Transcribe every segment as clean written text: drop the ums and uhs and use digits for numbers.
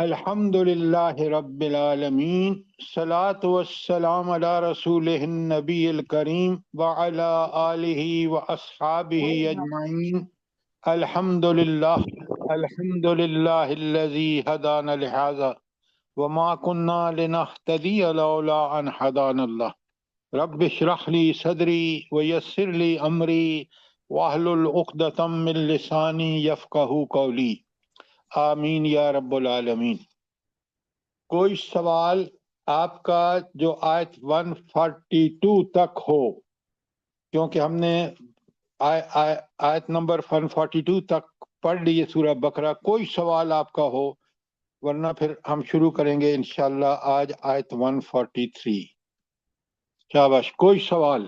الحمدللہ رب العالمین، صلاۃ والسلام علی رسولہ النبی الکریم وعلی آلہ واصحابہ اجمعین۔ الحمدللہ الحمدللہ الذی ہدانا لہذا وما كنا لنهتدی لولا ان ہدانا اللہ۔ رب اشرح لی صدری ویسر لی امری واحلل عقدۃ من لسانی یفقہوا قولی، آمین یا رب العالمین۔ کوئی سوال آپ کا جو آیت 142 تک ہو، کیونکہ ہم نے آیت نمبر 142 تک پڑھ لی ہے سورہ بقرہ، کوئی سوال آپ کا ہو، ورنہ پھر ہم شروع کریں گے انشاءاللہ آج آیت 143۔ شاباش، کوئی سوال؟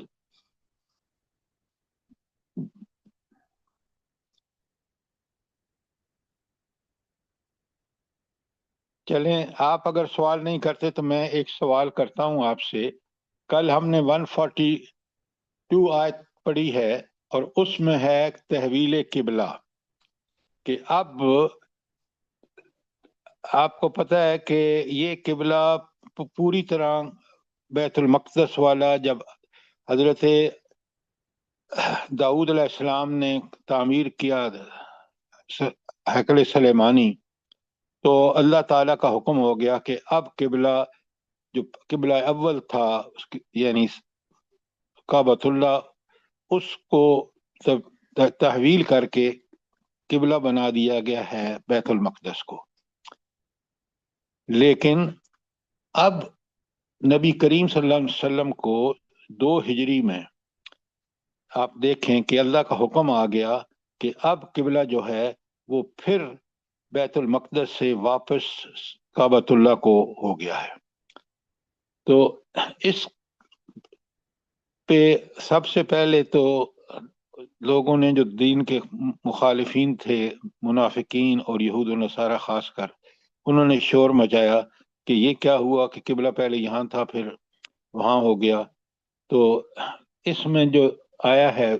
چلیں، آپ اگر سوال نہیں کرتے تو میں ایک سوال کرتا ہوں آپ سے۔ کل ہم نے 142 آیت پڑھی ہے اور اس میں ہے تحویل قبلہ، کہ اب آپ کو پتہ ہے کہ یہ قبلہ پوری طرح بیت المقدس والا جب حضرت داؤد علیہ السلام نے تعمیر کیا ہیکل سلیمانی، تو اللہ تعالیٰ کا حکم ہو گیا کہ اب قبلہ جو قبلہ اول تھا یعنی کعبۃ اللہ، اس کو تحویل کر کے قبلہ بنا دیا گیا ہے بیت المقدس کو۔ لیکن اب نبی کریم صلی اللہ علیہ وسلم کو 2 ہجری میں آپ دیکھیں کہ اللہ کا حکم آ گیا کہ اب قبلہ جو ہے وہ پھر بیت المقدس سے واپس کعبۃ اللہ کو ہو گیا ہے۔ تو اس پہ سب سے پہلے تو لوگوں نے جو دین کے مخالفین تھے، منافقین اور یہود و نصارہ خاص کر، انہوں نے شور مچایا کہ یہ کیا ہوا کہ قبلہ پہلے یہاں تھا پھر وہاں ہو گیا۔ تو اس میں جو آیا ہے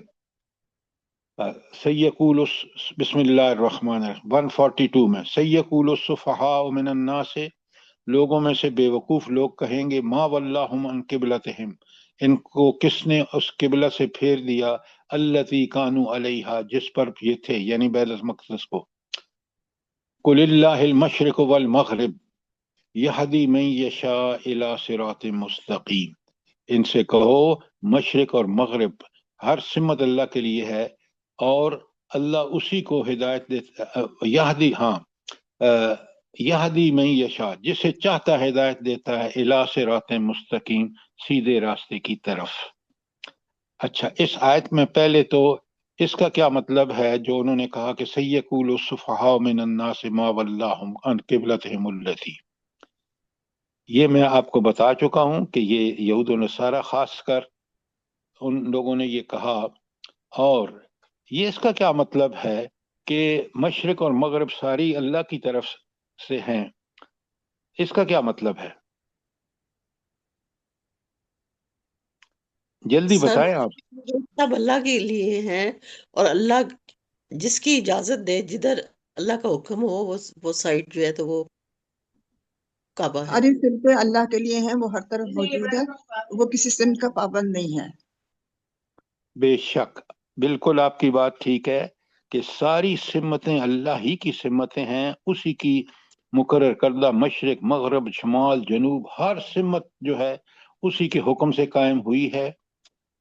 سیقول بسم اللہ الرحمن الرحیم 142 میں، سیقول السفہاء من الناس، لوگوں میں سے بے وقوف لوگ کہیں گے، ما ولاہم عن قبلتہم، ان کو کس نے اس قبلہ سے پھیر دیا، التی کانوا علیہا، جس پر یہ تھے، یعنی بیت المقدس کو۔ قل اللہ المشرق والمغرب یہدی من یشاء الی صراط مستقیم، ان سے کہو مشرق اور مغرب ہر سمت اللہ کے لیے ہے، اور اللہ اسی کو ہدایت دیتا، یہدی، ہاں، یہدی من یشاء، جسے چاہتا ہدایت دیتا ہے، الی صراط مستقیم، سیدھے راستے کی طرف۔ اچھا، اس آیت میں پہلے تو اس کا کیا مطلب ہے جو انہوں نے کہا کہ سیقول السفہاء من الناس ما ولاہم عن قبلتہم التی، یہ میں آپ کو بتا چکا ہوں کہ یہ یہود و نصارہ خاص کر ان لوگوں نے یہ کہا۔ اور یہ اس کا کیا مطلب ہے کہ مشرق اور مغرب ساری اللہ کی طرف سے ہیں، اس کا کیا مطلب ہے؟ جلدی سر بتائیں آپ۔ سب اللہ کے لیے ہیں، اور اللہ جس کی اجازت دے، جدھر اللہ کا حکم ہو وہ سائٹ جو ہے تو وہ کعبہ ہے۔ ارے صرف اللہ کے لیے ہیں، وہ ہر طرف موجود ہے، وہ کسی سمت کا پابند نہیں ہے۔ بے شک، بالکل آپ کی بات ٹھیک ہے کہ ساری سمتیں اللہ ہی کی سمتیں ہیں، اسی کی مقرر کردہ مشرق مغرب شمال جنوب، ہر سمت جو ہے اسی کے حکم سے قائم ہوئی ہے۔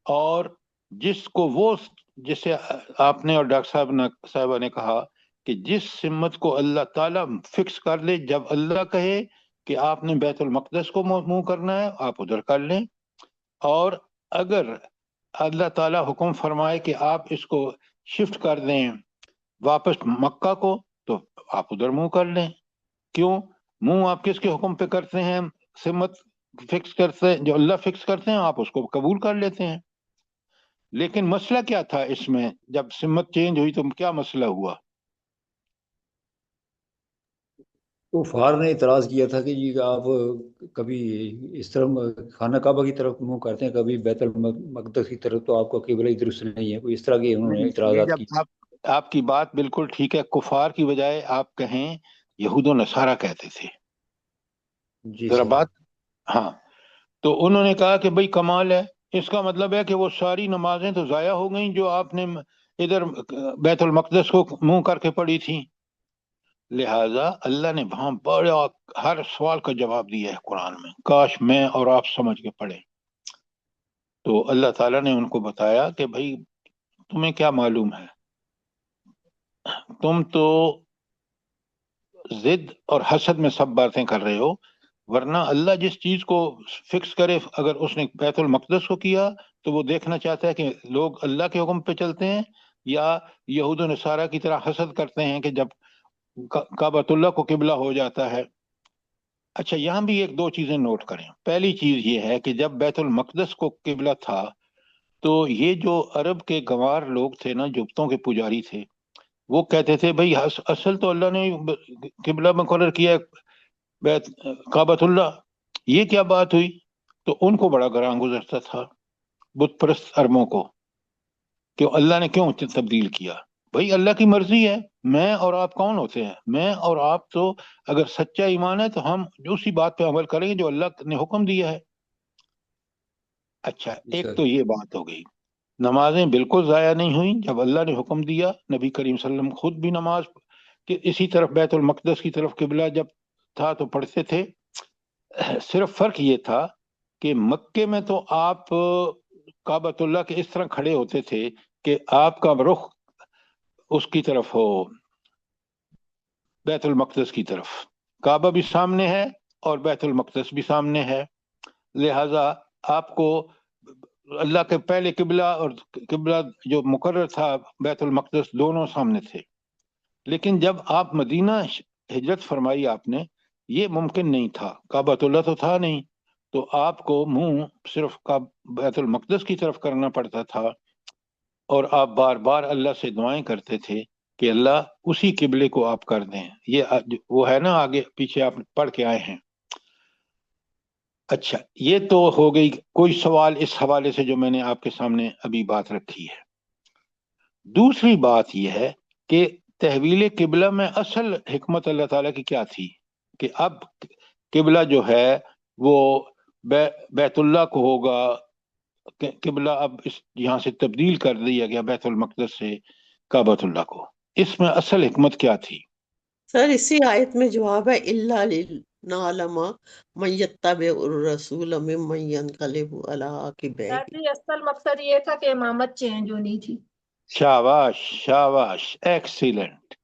اور جس کو وہ، جسے آپ نے اور ڈاکٹر صاحبہ نے کہا کہ جس سمت کو اللہ تعالیٰ فکس کر لے، جب اللہ کہے کہ آپ نے بیت المقدس کو منہ کرنا ہے آپ ادھر کر لیں، اور اگر اللہ تعالیٰ حکم فرمائے کہ آپ اس کو شفٹ کر دیں واپس مکہ کو تو آپ ادھر منہ کر لیں۔ کیوں؟ منہ آپ کس کے حکم پہ کرتے ہیں؟ سمت فکس کرتے ہیں، جو اللہ فکس کرتے ہیں آپ اس کو قبول کر لیتے ہیں۔ لیکن مسئلہ کیا تھا اس میں؟ جب سمت چینج ہوئی تو کیا مسئلہ ہوا؟ کفار نے اعتراض کیا تھا کہ جی آپ کبھی اس طرح خانہ کعبہ کی طرف منہ کرتے ہیں، کبھی بیت المقدس کی طرف، تو آپ کا قبلہ درست نہیں ہے، کوئی اس طرح کے انہوں نے نہیں، یہ اعتراضات جب کی۔ آپ کی بات بالکل ٹھیک ہے، کفار کی بجائے آپ کہیں یہود و نصارہ کہتے تھے. جی ذرا سر. بات. ہاں تو انہوں نے کہا کہ بھئی کمال ہے، اس کا مطلب ہے کہ وہ ساری نمازیں تو ضائع ہو گئیں جو آپ نے ادھر بیت المقدس کو منہ کر کے پڑھی تھیں. لہذا اللہ نے وہاں بڑا ہر سوال کا جواب دیا ہے قرآن میں، کاش میں اور آپ سمجھ کے پڑھیں. تو اللہ تعالیٰ نے ان کو بتایا کہ بھئی تمہیں کیا معلوم ہے، تم تو ضد اور حسد میں سب باتیں کر رہے ہو، ورنہ اللہ جس چیز کو فکس کرے، اگر اس نے بیت المقدس کو کیا تو وہ دیکھنا چاہتا ہے کہ لوگ اللہ کے حکم پہ چلتے ہیں یا یہود و نصارہ کی طرح حسد کرتے ہیں کہ جب کعبۃ اللہ کو قبلہ ہو جاتا ہے. اچھا یہاں بھی ایک دو چیزیں نوٹ کریں. پہلی چیز یہ ہے کہ جب بیت المقدس کو قبلہ تھا تو یہ جو عرب کے گنوار لوگ تھے نا، جبتوں کے پجاری تھے، وہ کہتے تھے بھئی اصل تو اللہ نے قبلہ مقرر کیا بیت کعبۃ اللہ، یہ کیا بات ہوئی؟ تو ان کو بڑا گراں گزرتا تھا بت پرست عربوں کو کہ اللہ نے کیوں تبدیل کیا. بھئی اللہ کی مرضی ہے، میں اور آپ کون ہوتے ہیں؟ میں اور آپ تو اگر سچا ایمان ہے تو ہم اسی بات پہ عمل کریں گے جو اللہ نے حکم دیا ہے. اچھا ایک تو یہ بات ہو گئی. نمازیں بالکل ضائع نہیں ہوئیں، جب اللہ نے حکم دیا نبی کریم صلی اللہ علیہ وسلم خود بھی نماز کہ اسی طرف بیت المقدس کی طرف قبلہ جب تھا تو پڑھتے تھے. صرف فرق یہ تھا کہ مکے میں تو آپ کعبۃ اللہ کے اس طرح کھڑے ہوتے تھے کہ آپ کا رخ اس کی طرف ہو، بیت المقدس کی طرف. کعبہ بھی سامنے ہے اور بیت المقدس بھی سامنے ہے، لہذا آپ کو اللہ کے پہلے قبلہ اور قبلہ جو مقرر تھا بیت المقدس دونوں سامنے تھے. لیکن جب آپ مدینہ ہجرت فرمائی آپ نے، یہ ممکن نہیں تھا، کعبۃ اللہ تو تھا نہیں، تو آپ کو منہ صرف بیت المقدس کی طرف کرنا پڑتا تھا، اور آپ بار بار اللہ سے دعائیں کرتے تھے کہ اللہ اسی قبلے کو آپ کر دیں. یہ وہ ہے نا آگے پیچھے آپ پڑھ کے آئے ہیں. اچھا یہ تو ہو گئی. کوئی سوال اس حوالے سے جو میں نے آپ کے سامنے ابھی بات رکھی ہے؟ دوسری بات یہ ہے کہ تحویل قبلہ میں اصل حکمت اللہ تعالیٰ کی کیا تھی کہ اب قبلہ جو ہے وہ بیت اللہ کو ہوگا، قبلہ اب یہاں سے تبدیل کر دیا گیا بیت المقدس سے کعبۃ اللہ کو. اس میں اصل حکمت کیا تھی؟ سر اسی آیت میں جواب ہے الا لنعلم من یتبع الرسول ممن ينقلب علی عقبیہ. جی اصل مقصد یہ تھا کہ امامت چینج ہونی تھی. شاباش شاباش، ایکسیلنٹ.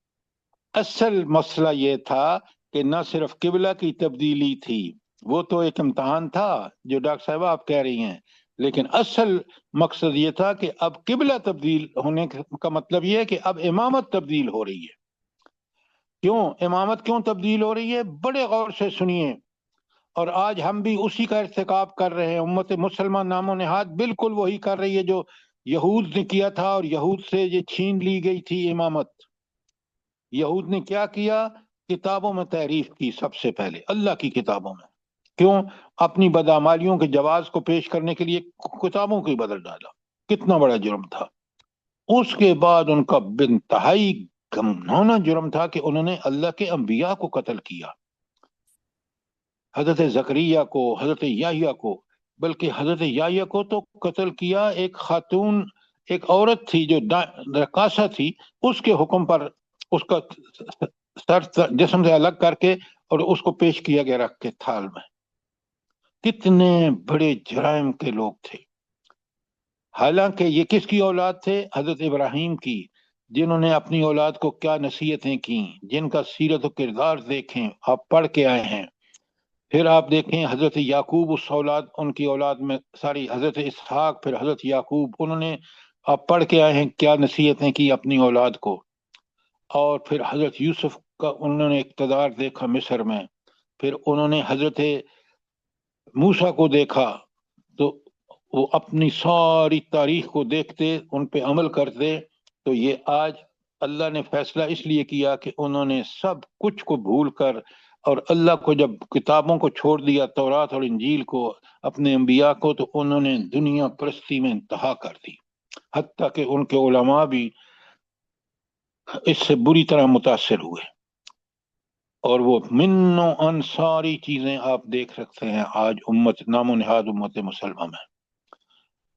اصل مسئلہ یہ تھا کہ نہ صرف قبلہ کی تبدیلی تھی، وہ تو ایک امتحان تھا جو ڈاکٹر صاحبہ آپ کہہ رہی ہیں، لیکن اصل مقصد یہ تھا کہ اب قبلہ تبدیل ہونے کا مطلب یہ ہے کہ اب امامت تبدیل ہو رہی ہے. کیوں امامت کیوں تبدیل ہو رہی ہے؟ بڑے غور سے سنیے. اور آج ہم بھی اسی کا ارتکاب کر رہے ہیں. امت مسلمان نام و نہاد بالکل وہی کر رہی ہے جو یہود نے کیا تھا، اور یہود سے یہ چھین لی گئی تھی امامت. یہود نے کیا کیا؟ کتابوں میں تحریف کی، سب سے پہلے اللہ کی کتابوں میں. کیوں؟ اپنی بدعمالیوں کے جواز کو پیش کرنے کے لیے کتابوں کو ہی بدل ڈالا. کتنا بڑا جرم تھا. اس کے بعد ان کا بنتہائی گھناؤنا جرم تھا کہ انہوں نے اللہ کے انبیاء کو قتل کیا. حضرت زکریا کو، حضرت یحییٰ کو، بلکہ حضرت یحییٰ کو تو قتل کیا ایک خاتون، ایک عورت تھی جو رقاصہ تھی، اس کے حکم پر اس کا سر جسم سے الگ کر کے اور اس کو پیش کیا گیا رکھ کے تھال میں. کتنے بڑے جرائم کے لوگ تھے. حالانکہ یہ کس کی اولاد تھے؟ حضرت ابراہیم کی، جنہوں نے اپنی اولاد کو کیا نصیحتیں کی، جن کا سیرت و کردار دیکھیں، آپ پڑھ کے آئے ہیں. پھر آپ دیکھیں حضرت یعقوب، اس اولاد ان کی اولاد میں ساری حضرت اسحاق، پھر حضرت یعقوب، انہوں نے آپ پڑھ کے آئے ہیں کیا نصیحتیں کی اپنی اولاد کو. اور پھر حضرت یوسف کا انہوں نے اقتدار دیکھا مصر میں. پھر انہوں نے حضرت موسیٰ کو دیکھا تو وہ اپنی ساری تاریخ کو دیکھتے، ان پہ عمل کرتے. تو یہ آج اللہ نے فیصلہ اس لیے کیا کہ انہوں نے سب کچھ کو بھول کر، اور اللہ کو جب کتابوں کو چھوڑ دیا، تورات اور انجیل کو، اپنے انبیاء کو، تو انہوں نے دنیا پرستی میں انتہا کر دی. حتیٰ کہ ان کے علماء بھی اس سے بری طرح متاثر ہوئے. اور وہ من و ان ساری چیزیں آپ دیکھ سکتے ہیں آج امت نام و نہاد امت مسلمہ میں.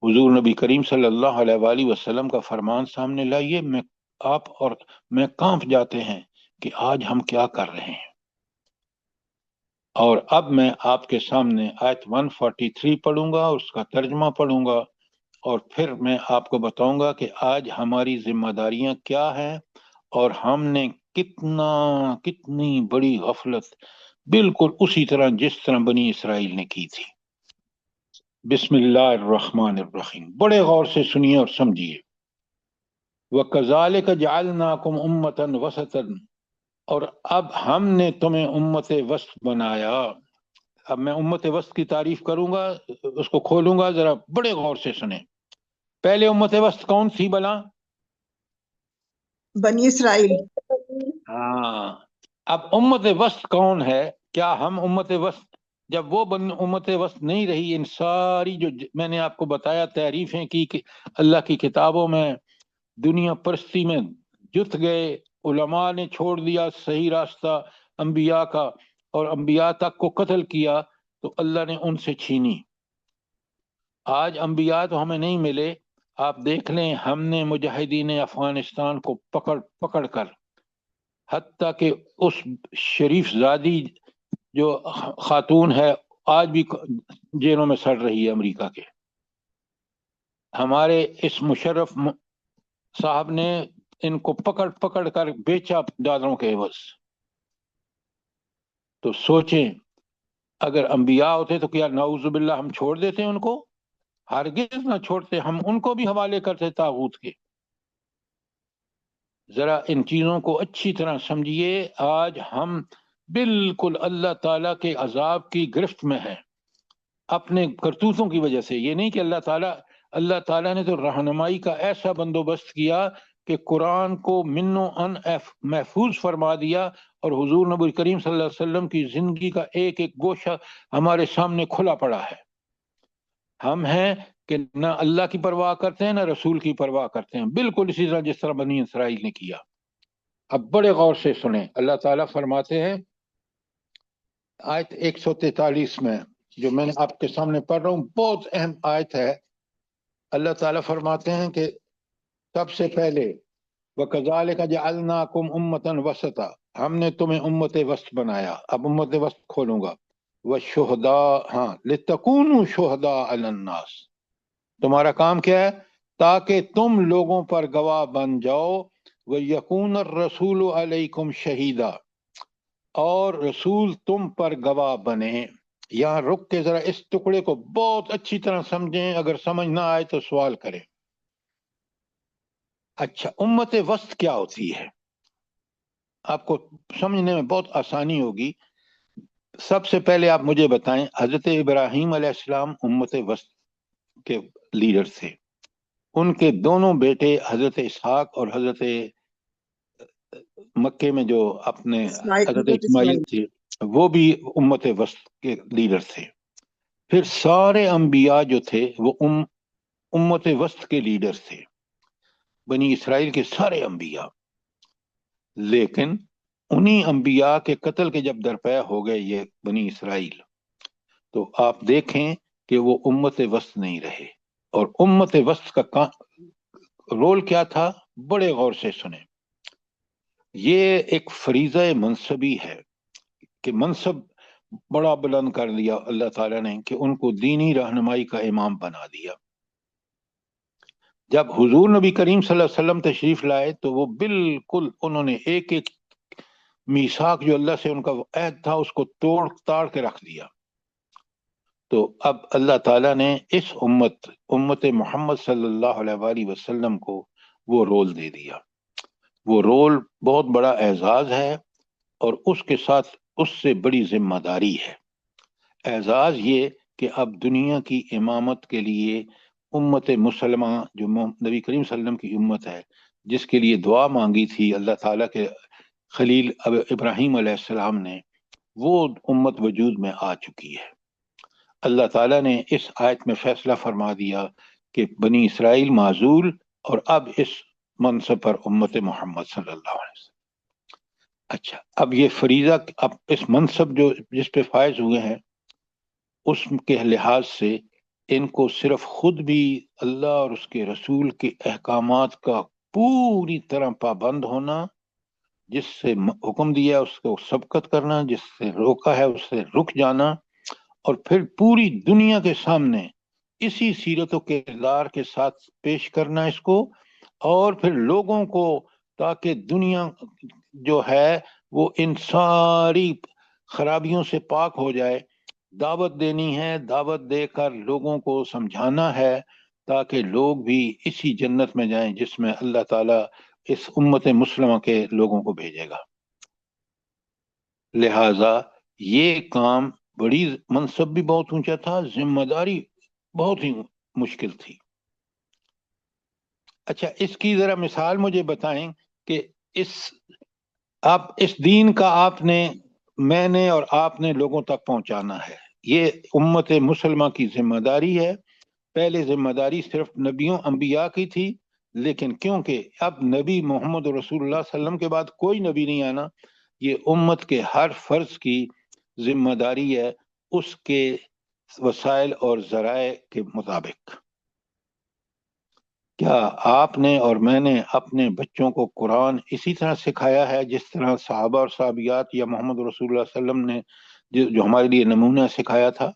حضور نبی کریم صلی اللہ علیہ وآلہ وسلم کا فرمان سامنے لائیے، آپ اور میں کانپ جاتے ہیں کہ آج ہم کیا کر رہے ہیں. اور اب میں آپ کے سامنے آیت 143 پڑھوں گا، اس کا ترجمہ پڑھوں گا، اور پھر میں آپ کو بتاؤں گا کہ آج ہماری ذمہ داریاں کیا ہیں اور ہم نے کتنی بڑی غفلت بالکل اسی طرح جس طرح بنی اسرائیل نے کی تھی. بسم اللہ الرحمن الرحیم، بڑے غور سے سنیے اور سمجھیے. وَكَذَلِكَ جَعَلْنَاكُمْ أُمَّةً وَسَطًا، اور اب ہم نے تمہیں امت وسط بنایا. اب میں امت وسط کی تعریف کروں گا، اس کو کھولوں گا، ذرا بڑے غور سے سنیں. پہلے امت وسط کون تھی بلا؟ بنی اسرائیل. ہاں. اب امت وسط کون ہے؟ کیا ہم امت وسط، جب وہ امت وسط نہیں رہی، ان ساری جو میں نے آپ کو بتایا تعریفیں کی کہ اللہ کی کتابوں میں دنیا پرستی میں جت گئے، علماء نے چھوڑ دیا صحیح راستہ انبیاء کا اور انبیاء تک کو قتل کیا، تو اللہ نے ان سے چھینی. آج انبیاء تو ہمیں نہیں ملے. آپ دیکھ لیں، ہم نے مجاہدین افغانستان کو پکڑ کر، حتیٰ کہ اس شریف زادی جو خاتون ہے آج بھی جیلوں میں سڑ رہی ہے امریکہ کے، ہمارے اس مشرف صاحب نے ان کو پکڑ کر بیچا ڈالروں کے عوض. تو سوچیں، اگر انبیاء ہوتے تو کیا نعوذ باللہ ہم چھوڑ دیتے ان کو؟ ہرگز نہ چھوڑتے، ہم ان کو بھی حوالے کرتے طاغوت کے. ذرا ان چیزوں کو اچھی طرح سمجھیے. آج ہم بالکل اللہ تعالیٰ کے عذاب کی گرفت میں ہیں اپنے کرتوتوں کی وجہ سے. یہ نہیں کہ اللہ تعالیٰ نے تو رہنمائی کا ایسا بندوبست کیا کہ قرآن کو من و ان محفوظ فرما دیا، اور حضور نبی کریم صلی اللہ علیہ وسلم کی زندگی کا ایک ایک گوشہ ہمارے سامنے کھلا پڑا ہے. ہم ہیں کہ نہ اللہ کی پرواہ کرتے ہیں نہ رسول کی پرواہ کرتے ہیں، بالکل اسی طرح جس طرح بنی اسرائیل نے کیا. اب بڑے غور سے سنیں، اللہ تعالیٰ فرماتے ہیں آیت 143 میں، جو میں نے آپ کے سامنے پڑھ رہا ہوں، بہت اہم آیت ہے. اللہ تعالیٰ فرماتے ہیں کہ سب سے پہلے وَكَذَلِكَ جَعَلْنَاكُمْ أُمَّةً وَسَطًا، ہم نے تمہیں امت وسط بنایا. اب امت وسط کھولوں گا. وَالشُّهَدَاءَ، ہاں، لِتَكُونُوا شُهَدَاءَ عَلَى النَّاسِ، تمہارا کام کیا ہے؟ تاکہ تم لوگوں پر گواہ بن جاؤ. وَيَكُونَ الرَّسُولُ عَلَيْكُمْ شَهِيدًا، اور رسول تم پر گواہ بنے. یہاں رک کے ذرا اس ٹکڑے کو بہت اچھی طرح سمجھیں، اگر سمجھ نہ آئے تو سوال کریں. اچھا، امت وسط کیا ہوتی ہے؟ آپ کو سمجھنے میں بہت آسانی ہوگی. سب سے پہلے آپ مجھے بتائیں، حضرت ابراہیم علیہ السلام امت وسط کے لیڈر تھے. ان کے دونوں بیٹے حضرت اسحاق اور حضرت مکے میں جو اپنے حضرت اسماعیل تھے، وہ بھی امت وسط کے لیڈر تھے. پھر سارے انبیاء جو تھے وہ امت وسط کے لیڈر تھے، بنی اسرائیل کے سارے انبیاء. لیکن انہی انبیاء کے قتل کے جب درپے ہو گئے یہ بنی اسرائیل، تو آپ دیکھیں کہ وہ امت وسط نہیں رہے. اور امت وسط کا رول کیا تھا؟ بڑے غور سے سنیں. یہ ایک فریضہ منصبی ہے کہ منصب بڑا بلند کر دیا اللہ تعالیٰ نے کہ ان کو دینی رہنمائی کا امام بنا دیا. جب حضور نبی کریم صلی اللہ علیہ وسلم تشریف لائے تو وہ بالکل انہوں نے ایک ایک میثاق جو اللہ سے ان کا عہد تھا اس کو توڑ تاڑ کے رکھ دیا. تو اب اللہ تعالیٰ نے اس امت محمد صلی اللہ علیہ وآلہ وسلم کو وہ رول دے دیا. وہ رول بہت بڑا اعزاز ہے، اور اس کے ساتھ اس سے بڑی ذمہ داری ہے. اعزاز یہ کہ اب دنیا کی امامت کے لیے امت مسلمہ جو نبی کریم صلی اللہ علیہ وسلم کی امت ہے، جس کے لیے دعا مانگی تھی اللہ تعالیٰ کے خلیل ابراہیم علیہ السلام نے، وہ امت وجود میں آ چکی ہے. اللہ تعالیٰ نے اس آیت میں فیصلہ فرما دیا کہ بنی اسرائیل معزول، اور اب اس منصب پر امت محمد صلی اللہ علیہ وسلم. اچھا، اب یہ فریضہ، اب اس منصب جو جس پہ فائز ہوئے ہیں اس کے لحاظ سے ان کو صرف خود بھی اللہ اور اس کے رسول کے احکامات کا پوری طرح پابند ہونا، جس سے حکم دیا اس کو سبقت کرنا، جس سے روکا ہے اس سے رک جانا، اور پھر پوری دنیا کے سامنے اسی سیرت و کردار کے ساتھ پیش کرنا اس کو، اور پھر لوگوں کو، تاکہ دنیا جو ہے وہ ان ساری خرابیوں سے پاک ہو جائے، دعوت دینی ہے، دعوت دے کر لوگوں کو سمجھانا ہے تاکہ لوگ بھی اسی جنت میں جائیں جس میں اللہ تعالیٰ اس امت مسلمہ کے لوگوں کو بھیجے گا۔ لہذا یہ کام بڑی، منصب بھی بہت اونچا تھا، ذمہ داری بہت ہی مشکل تھی۔ اچھا، اس کی ذرا مثال مجھے بتائیں کہ اس دین کا میں نے اور آپ نے لوگوں تک پہنچانا ہے، یہ امت مسلمہ کی ذمہ داری ہے۔ پہلے ذمہ داری صرف نبیوں انبیاء کی تھی، لیکن کیونکہ اب نبی محمد رسول اللہ صلی اللہ علیہ وسلم کے بعد کوئی نبی نہیں آنا، یہ امت کے ہر فرد کی ذمہ داری ہے اس کے وسائل اور ذرائع کے مطابق۔ کیا آپ نے اور میں نے اپنے بچوں کو قرآن اسی طرح سکھایا ہے جس طرح صحابہ اور صحابیات یا محمد رسول اللہ صلی اللہ علیہ وسلم نے جو ہمارے لیے نمونہ سکھایا تھا؟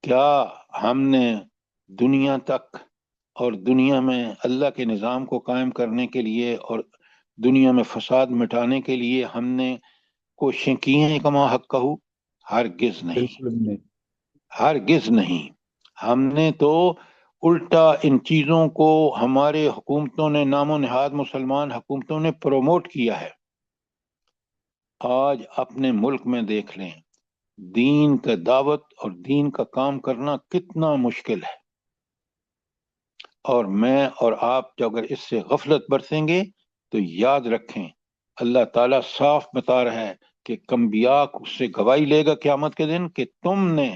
کیا ہم نے دنیا تک اور دنیا میں اللہ کے نظام کو قائم کرنے کے لیے اور دنیا میں فساد مٹانے کے لیے ہم نے کوششیں کی ہیں کما حق کہو؟ ہرگز نہیں، بالکل نہیں۔ ہرگز نہیں۔ ہم نے تو الٹا ان چیزوں کو ہمارے حکومتوں نے، نام و نہاد مسلمان حکومتوں نے پروموٹ کیا ہے۔ آج اپنے ملک میں دیکھ لیں، دین کا دعوت اور دین کا کام کرنا کتنا مشکل ہے، اور میں اور آپ جو اگر اس سے غفلت برتیں گے تو یاد رکھیں اللہ تعالیٰ صاف بتا رہا ہے کہ انبیاء اس سے گواہی لے گا قیامت کے دن کہ تم نے،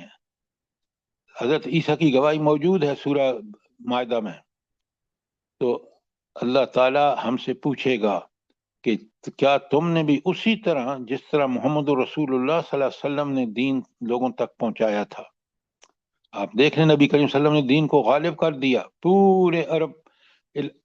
حضرت عیسیٰ کی گواہی موجود ہے سورہ مائدہ میں، تو اللہ تعالیٰ ہم سے پوچھے گا کہ کیا تم نے بھی اسی طرح جس طرح محمد رسول اللہ صلی اللہ علیہ وسلم نے دین لوگوں تک پہنچایا تھا؟ آپ دیکھ لیں نبی کریم صلی اللہ علیہ وسلم نے دین کو غالب کر دیا، پورے عرب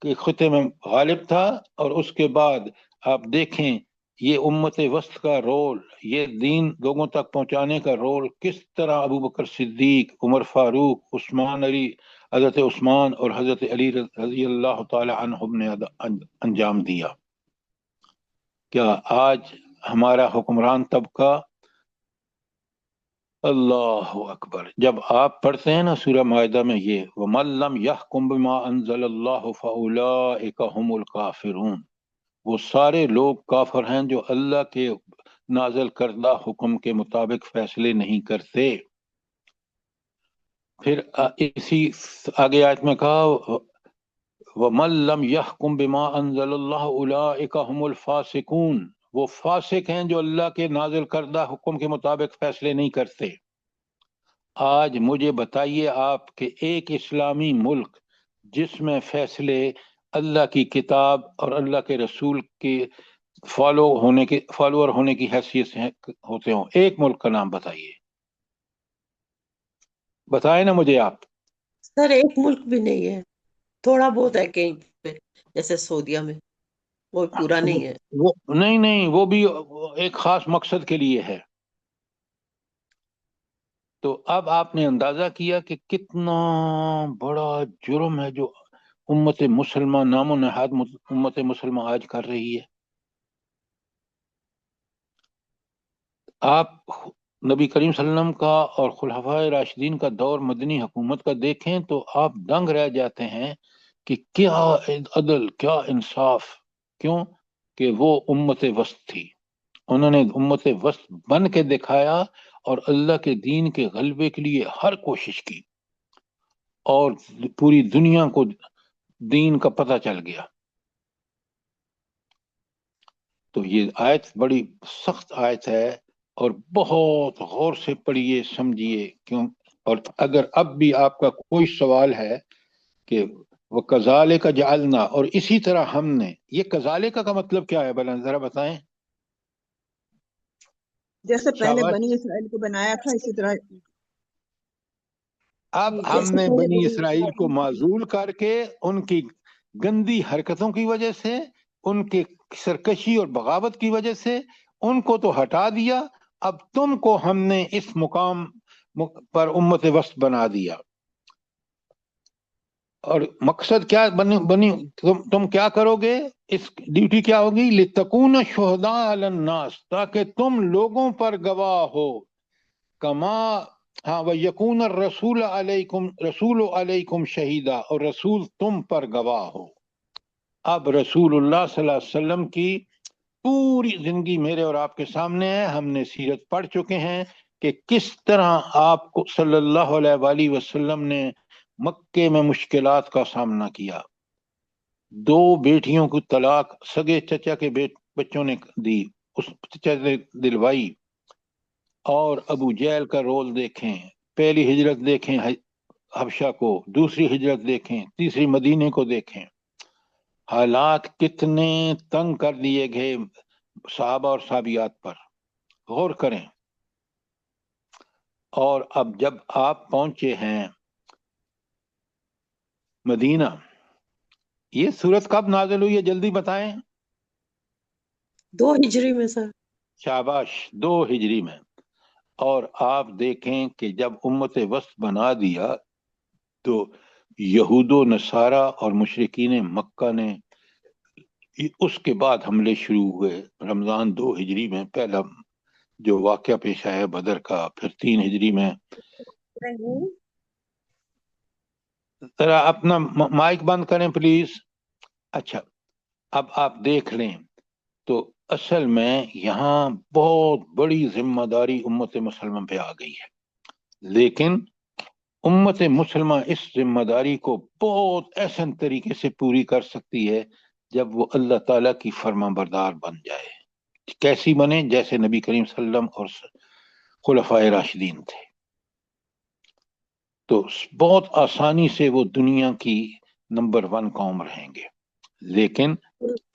کے خطے میں غالب تھا، اور اس کے بعد آپ دیکھیں یہ امت وسط کا رول، یہ دین لوگوں تک پہنچانے کا رول کس طرح ابو بکر صدیق، عمر فاروق، عثمان علی، حضرت عثمان اور حضرت علی رضی اللہ تعالی عنہم نے انجام دیا۔ کیا آج ہمارا حکمران طبقہ، اللہ اکبر، جب آپ پڑھتے ہیں نا سورہ مائدہ میں یہ وَمَن لَّمْ يَحْكُم بِمَا أَنزَلَ اللَّهُ فَأُولَٰئِكَ هُمُ الْكَافِرُونَ، وہ سارے لوگ کافر ہیں جو اللہ کے نازل کردہ حکم کے مطابق فیصلے نہیں کرتے۔ پھر اسی آگے آیت میں کہا وَمَن لَّمْ يَحْكُم بِمَا أَنزَلَ اللَّهُ أُولَٰئِكَ هُمُ الْفَاسِقُونَ، وہ فاسق ہیں جو اللہ کے نازل کردہ حکم کے مطابق فیصلے نہیں کرتے۔ آج مجھے بتائیے آپ کہ ایک اسلامی ملک جس میں فیصلے اللہ کی کتاب اور اللہ کے رسول کے فالوور ہونے کی حیثیت سے ہوتے ہوں، ایک ملک کا نام بتائیے، بتائیں نا مجھے آپ۔ سر ایک ملک بھی نہیں ہے، تھوڑا بہت ہے کہیں پہ جیسے سعودیہ میں، وہ پورا نہیں ہے۔ وہ نہیں، وہ بھی ایک خاص مقصد کے لیے ہے۔ تو اب آپ نے اندازہ کیا کہ کتنا بڑا جرم ہے جو امت مسلمہ، نام و نہاد امت مسلمہ آج کر رہی ہے۔ آپ نبی کریم صلی اللہ علیہ وسلم کا اور خلفائے راشدین کا دور مدنی حکومت کا دیکھیں تو آپ دنگ رہ جاتے ہیں کہ کیا عدل، کیا انصاف، کیوں کہ وہ امت وسط تھی، انہوں نے امت وسط بن کے دکھایا اور اللہ کے دین کے غلبے کے لیے ہر کوشش کی، اور پوری دنیا کو دین کا پتہ چل گیا۔ تو یہ آیت بڑی سخت آیت ہے، اور بہت غور سے پڑھیے، سمجھیے کیوں۔ اور اگر اب بھی آپ کا کوئی سوال ہے کہ وَكَذَلِكَ جَعَلْنَا، اور اسی طرح ہم نے. یہ کذالک کا مطلب کیا ہے بلا ذرا بتائیں. جیسے پہلے شاباش. بنی اسرائیل کو بنایا تھا اسی طرح اب ہم جیسے نے پہلے بنی بنی اسرائیل کو معزول کر کے ان کی گندی حرکتوں کی وجہ سے، ان کے سرکشی اور بغاوت کی وجہ سے ان کو تو ہٹا دیا. اب تم کو ہم نے اس مقام پر امت وسط بنا دیا. اور مقصد کیا بنی تم کیا کرو گے؟ اس ڈیوٹی کیا ہوگی؟ لِتَكُونَ شُهَدَاءَ عَلَى النَّاسِ، تاکہ تم لوگوں پر گواہ ہو. کما ہاں وَيَكُونَ الرَّسُولُ عَلَيْكُمْ شَهِيدًا، اور رسول تم پر گواہ ہو. اب رسول اللہ صلی اللہ علیہ وسلم کی پوری زندگی میرے اور آپ کے سامنے ہے. ہم نے سیرت پڑھ چکے ہیں کہ کس طرح آپ کو صلی اللہ علیہ وآلہ وسلم نے مکے میں مشکلات کا سامنا کیا. 2 بیٹیوں کو طلاق سگے چچا کے بچوں نے دی، اس چچا نے دلوائی. اور ابو جہل کا رول دیکھیں، پہلی ہجرت دیکھیں حبشہ کو، دوسری ہجرت دیکھیں، تیسری مدینے کو دیکھیں. حالات کتنے تنگ کر دیے گئے صحابہ اور صحابیات پر، غور کریں. اور اب جب آپ پہنچے ہیں مدینہ، یہ سورت کب نازل ہوئی ہے جلدی بتائیں. 2 ہجری میں سر. شاباش، 2 ہجری میں. اور آپ دیکھیں کہ جب امت وسط بنا دیا تو یہود و نصارہ اور مشرکین مکہ نے اس کے بعد حملے شروع ہوئے. رمضان 2 ہجری میں پہلا جو واقعہ پیش آیا بدر کا، پھر 3 ہجری میں. ذرا اپنا مائک بند کریں پلیز. اچھا، اب آپ دیکھ لیں تو اصل میں یہاں بہت بڑی ذمہ داری امت مسلمہ پہ آ گئی ہے. لیکن امت مسلمہ اس ذمہ داری کو بہت احسن طریقے سے پوری کر سکتی ہے جب وہ اللہ تعالیٰ کی فرما بردار بن جائے. کیسی بنے؟ جیسے نبی کریم صلی اللہ علیہ وسلم اور خلفائے راشدین تھے. تو بہت آسانی سے وہ دنیا کی نمبر 1 قوم رہیں گے. لیکن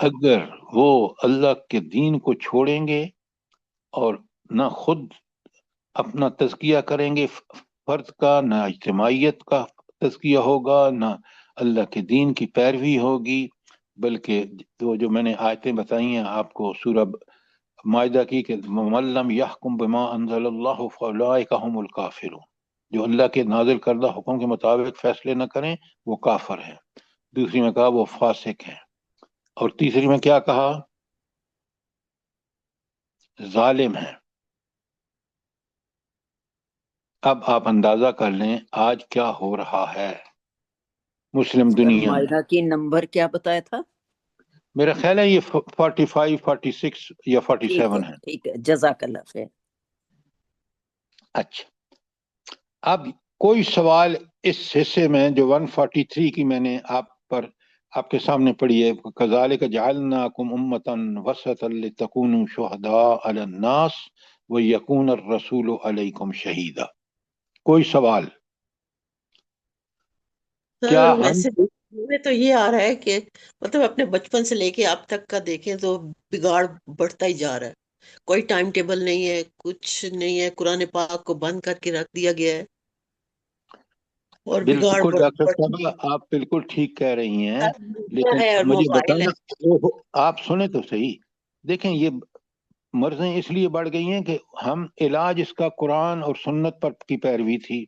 اگر وہ اللہ کے دین کو چھوڑیں گے اور نہ خود اپنا تزکیہ کریں گے فرد کا، نہ اجتماعیت کا تزکیہ ہوگا، نہ اللہ کے دین کی پیروی ہوگی، بلکہ جو میں نے آیتیں بتائی ہیں آپ کو سورہ مائدہ کی کہ وَمَن لَّمْ يَحْكُم بِمَا أَنزَلَ اللَّهُ فَأُولَٰئِكَ هُمُ الْكَافِرُونَ، جو اللہ کے نازل کردہ حکم کے مطابق فیصلے نہ کریں وہ کافر ہیں. دوسری میں کہا وہ فاسق ہیں، اور تیسری میں کیا کہا؟ ظالم ہیں. اب آپ اندازہ کر لیں آج کیا ہو رہا ہے مسلم دنیا میں. مائدہ کی نمبر کیا بتایا تھا؟ میرا خیال ہے یہ 45 46 یا 47 ہے. ٹھیک ہے، جزاک اللہ خیر. اچھا، اب کوئی سوال اس حصے میں جو 143 کی میں نے آپ کے سامنے پڑھی ہے، کذالک جعلناکم امۃ وسطا لتکونوا شہداء علی الناس ویکون الرسول علیکم شہیدا. کوئی سوال؟ کیا سر ہم ویسے میں تو یہ آ رہا ہے کہ مطلب اپنے بچپن سے لے کے اب تک کا دیکھیں تو بگاڑ بڑھتا ہی جا رہا ہے. کوئی ٹائم ٹیبل نہیں ہے، کچھ نہیں ہے، قرآن پاک کو بند کر کے رکھ دیا گیا ہے اور بگاڑ بالکل ڈاکٹر بڑھتا صاحبہ آپ بالکل ٹھیک کہہ رہی ہیں، لیکن ہے اور مجھے موبائل ہے. بتانا آپ سنیں تو صحیح. دیکھیں یہ مرضیں اس لیے بڑھ گئی ہیں کہ ہم علاج اس کا قرآن اور سنت پر کی پیروی تھی،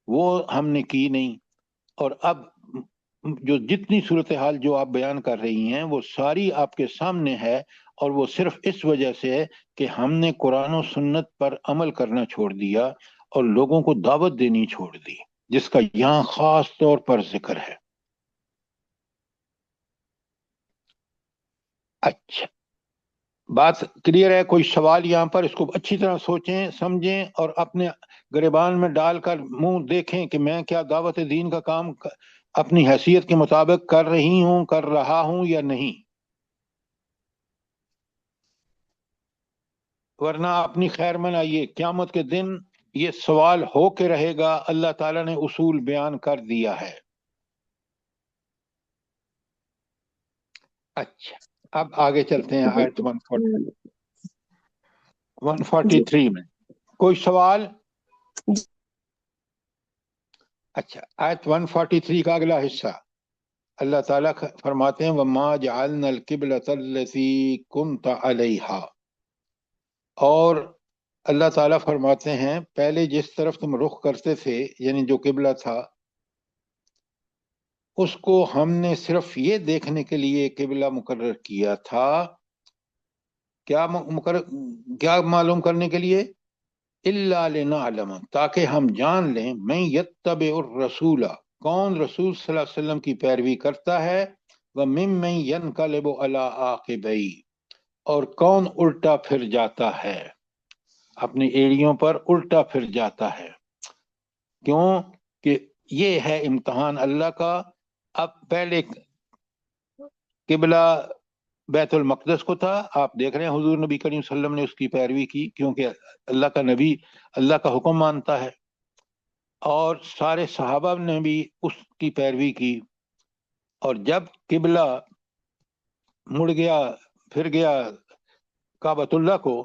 وہ ہم نے کی نہیں. اور اب جو جتنی صورتحال جو آپ بیان کر رہی ہیں وہ ساری آپ کے سامنے ہے، اور وہ صرف اس وجہ سے ہے کہ ہم نے قرآن و سنت پر عمل کرنا چھوڑ دیا اور لوگوں کو دعوت دینی چھوڑ دی، جس کا یہاں خاص طور پر ذکر ہے. اچھا، بات کلیئر ہے؟ کوئی سوال یہاں پر؟ اس کو اچھی طرح سوچیں سمجھیں اور اپنے گریبان میں ڈال کر منہ دیکھیں کہ میں کیا دعوت دین کا کام اپنی حیثیت کے مطابق کر رہی ہوں، کر رہا ہوں یا نہیں. ورنہ اپنی خیر منائیے، قیامت کے دن یہ سوال ہو کے رہے گا. اللہ تعالیٰ نے اصول بیان کر دیا ہے. اچھا اب آگے چلتے ہیں آیت 143 میں کوئی سوال؟ اچھا آیت 143 کا اگلا حصہ اللہ تعالیٰ فرماتے ہیں وَمَا جَعَلْنَا الْقِبْلَةَ الَّتِي كُنْتَ عَلَيْهَا، اور اللہ تعالیٰ فرماتے ہیں پہلے جس طرف تم رخ کرتے تھے یعنی جو قبلہ تھا اس کو ہم نے صرف یہ دیکھنے کے لیے قبلہ مقرر کیا تھا، کیا معلوم کرنے کے لیے؟ الا لنعلم، تاکہ ہم جان لیں من یتبع الرسول، کون رسول صلی اللہ علیہ وسلم کی پیروی کرتا ہے، وممن ینقلب علی عاقبیہ، اور کون الٹا پھر جاتا ہے اپنی ایڑیوں پر الٹا پھر جاتا ہے۔ کیوں کہ یہ ہے امتحان اللہ کا۔ اب پہلے قبلہ بیت المقدس کو تھا، آپ دیکھ رہے ہیں حضور نبی کریم صلی اللہ علیہ وسلم نے اس کی پیروی کی کیونکہ اللہ کا نبی اللہ کا حکم مانتا ہے، اور سارے صحابہ نے بھی اس کی پیروی کی۔ اور جب قبلہ مڑ گیا پھر گیا کعبۃ اللہ کو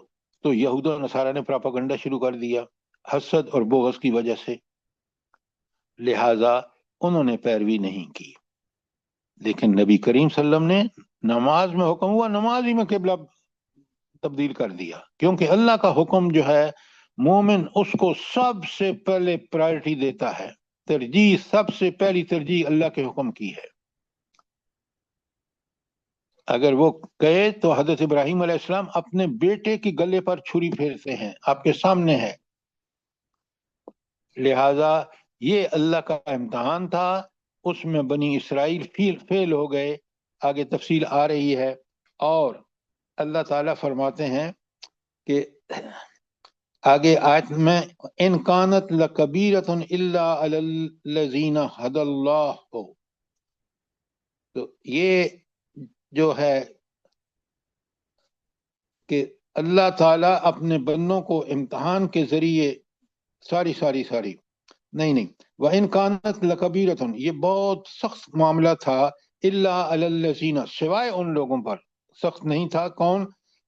تو یہود و نصارہ نے پراپاگنڈا شروع کر دیا حسد اور بغض کی وجہ سے، لہذا انہوں نے پیروی نہیں کی۔ لیکن نبی کریم صلی اللہ علیہ وسلم نے نماز میں حکم ہوا نماز ہی میں قبلہ تبدیل کر دیا، کیونکہ اللہ کا حکم جو ہے مومن اس کو سب سے پہلے پرائرٹی دیتا ہے، ترجیح سب سے پہلی ترجیح اللہ کے حکم کی ہے۔ اگر وہ کہے تو حضرت ابراہیم علیہ السلام اپنے بیٹے کی گلے پر چھری پھیرتے ہیں، آپ کے سامنے ہے۔ لہذا یہ اللہ کا امتحان تھا، اس میں بنی اسرائیل فیل ہو گئے، آگے تفصیل آ رہی ہے۔ اور اللہ تعالیٰ فرماتے ہیں کہ آگے آیت میں ان کانت لکبیرۃ الا علی الذین ھدی اللہ، تو یہ جو ہے کہ اللہ تعالیٰ اپنے بندوں کو امتحان کے ذریعے ساری نہیں وَإِن كَانَتْ لَكَبِيرَةٌ، یہ بہت سخت معاملہ تھا، إِلَّا عَلَى الَّذِينَ، سوائے ان لوگوں پر سخت نہیں تھا، کون؟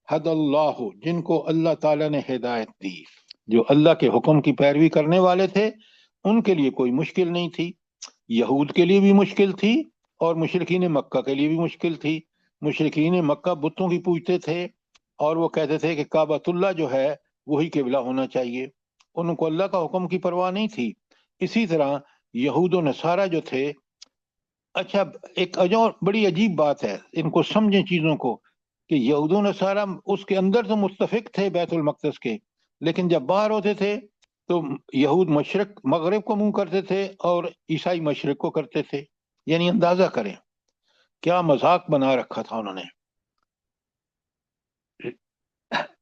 حد اللہ، جن کو اللہ تعالیٰ نے ہدایت دی، جو اللہ کے حکم کی پیروی کرنے والے تھے ان کے لیے کوئی مشکل نہیں تھی، یہود کے لیے بھی مشکل تھی اور مشرکین مکہ کے لیے بھی مشکل تھی۔ مشرکین مکہ بتوں کی پوجتے تھے اور وہ کہتے تھے کہ کعبۃ اللہ جو ہے وہی قبلہ ہونا چاہیے، ان کو اللہ کا حکم کی پرواہ نہیں تھی۔ اسی طرح یہود و نصارہ جو تھے، اچھا ایک اور بڑی عجیب بات ہے، ان کو سمجھیں چیزوں کو، کہ یہود و نصارہ اس کے اندر تو متفق تھے بیت المقدس کے، لیکن جب باہر ہوتے تھے تو یہود مشرق مغرب کو منہ کرتے تھے اور عیسائی مشرق کو کرتے تھے، یعنی اندازہ کریں کیا مذاق بنا رکھا تھا انہوں نے۔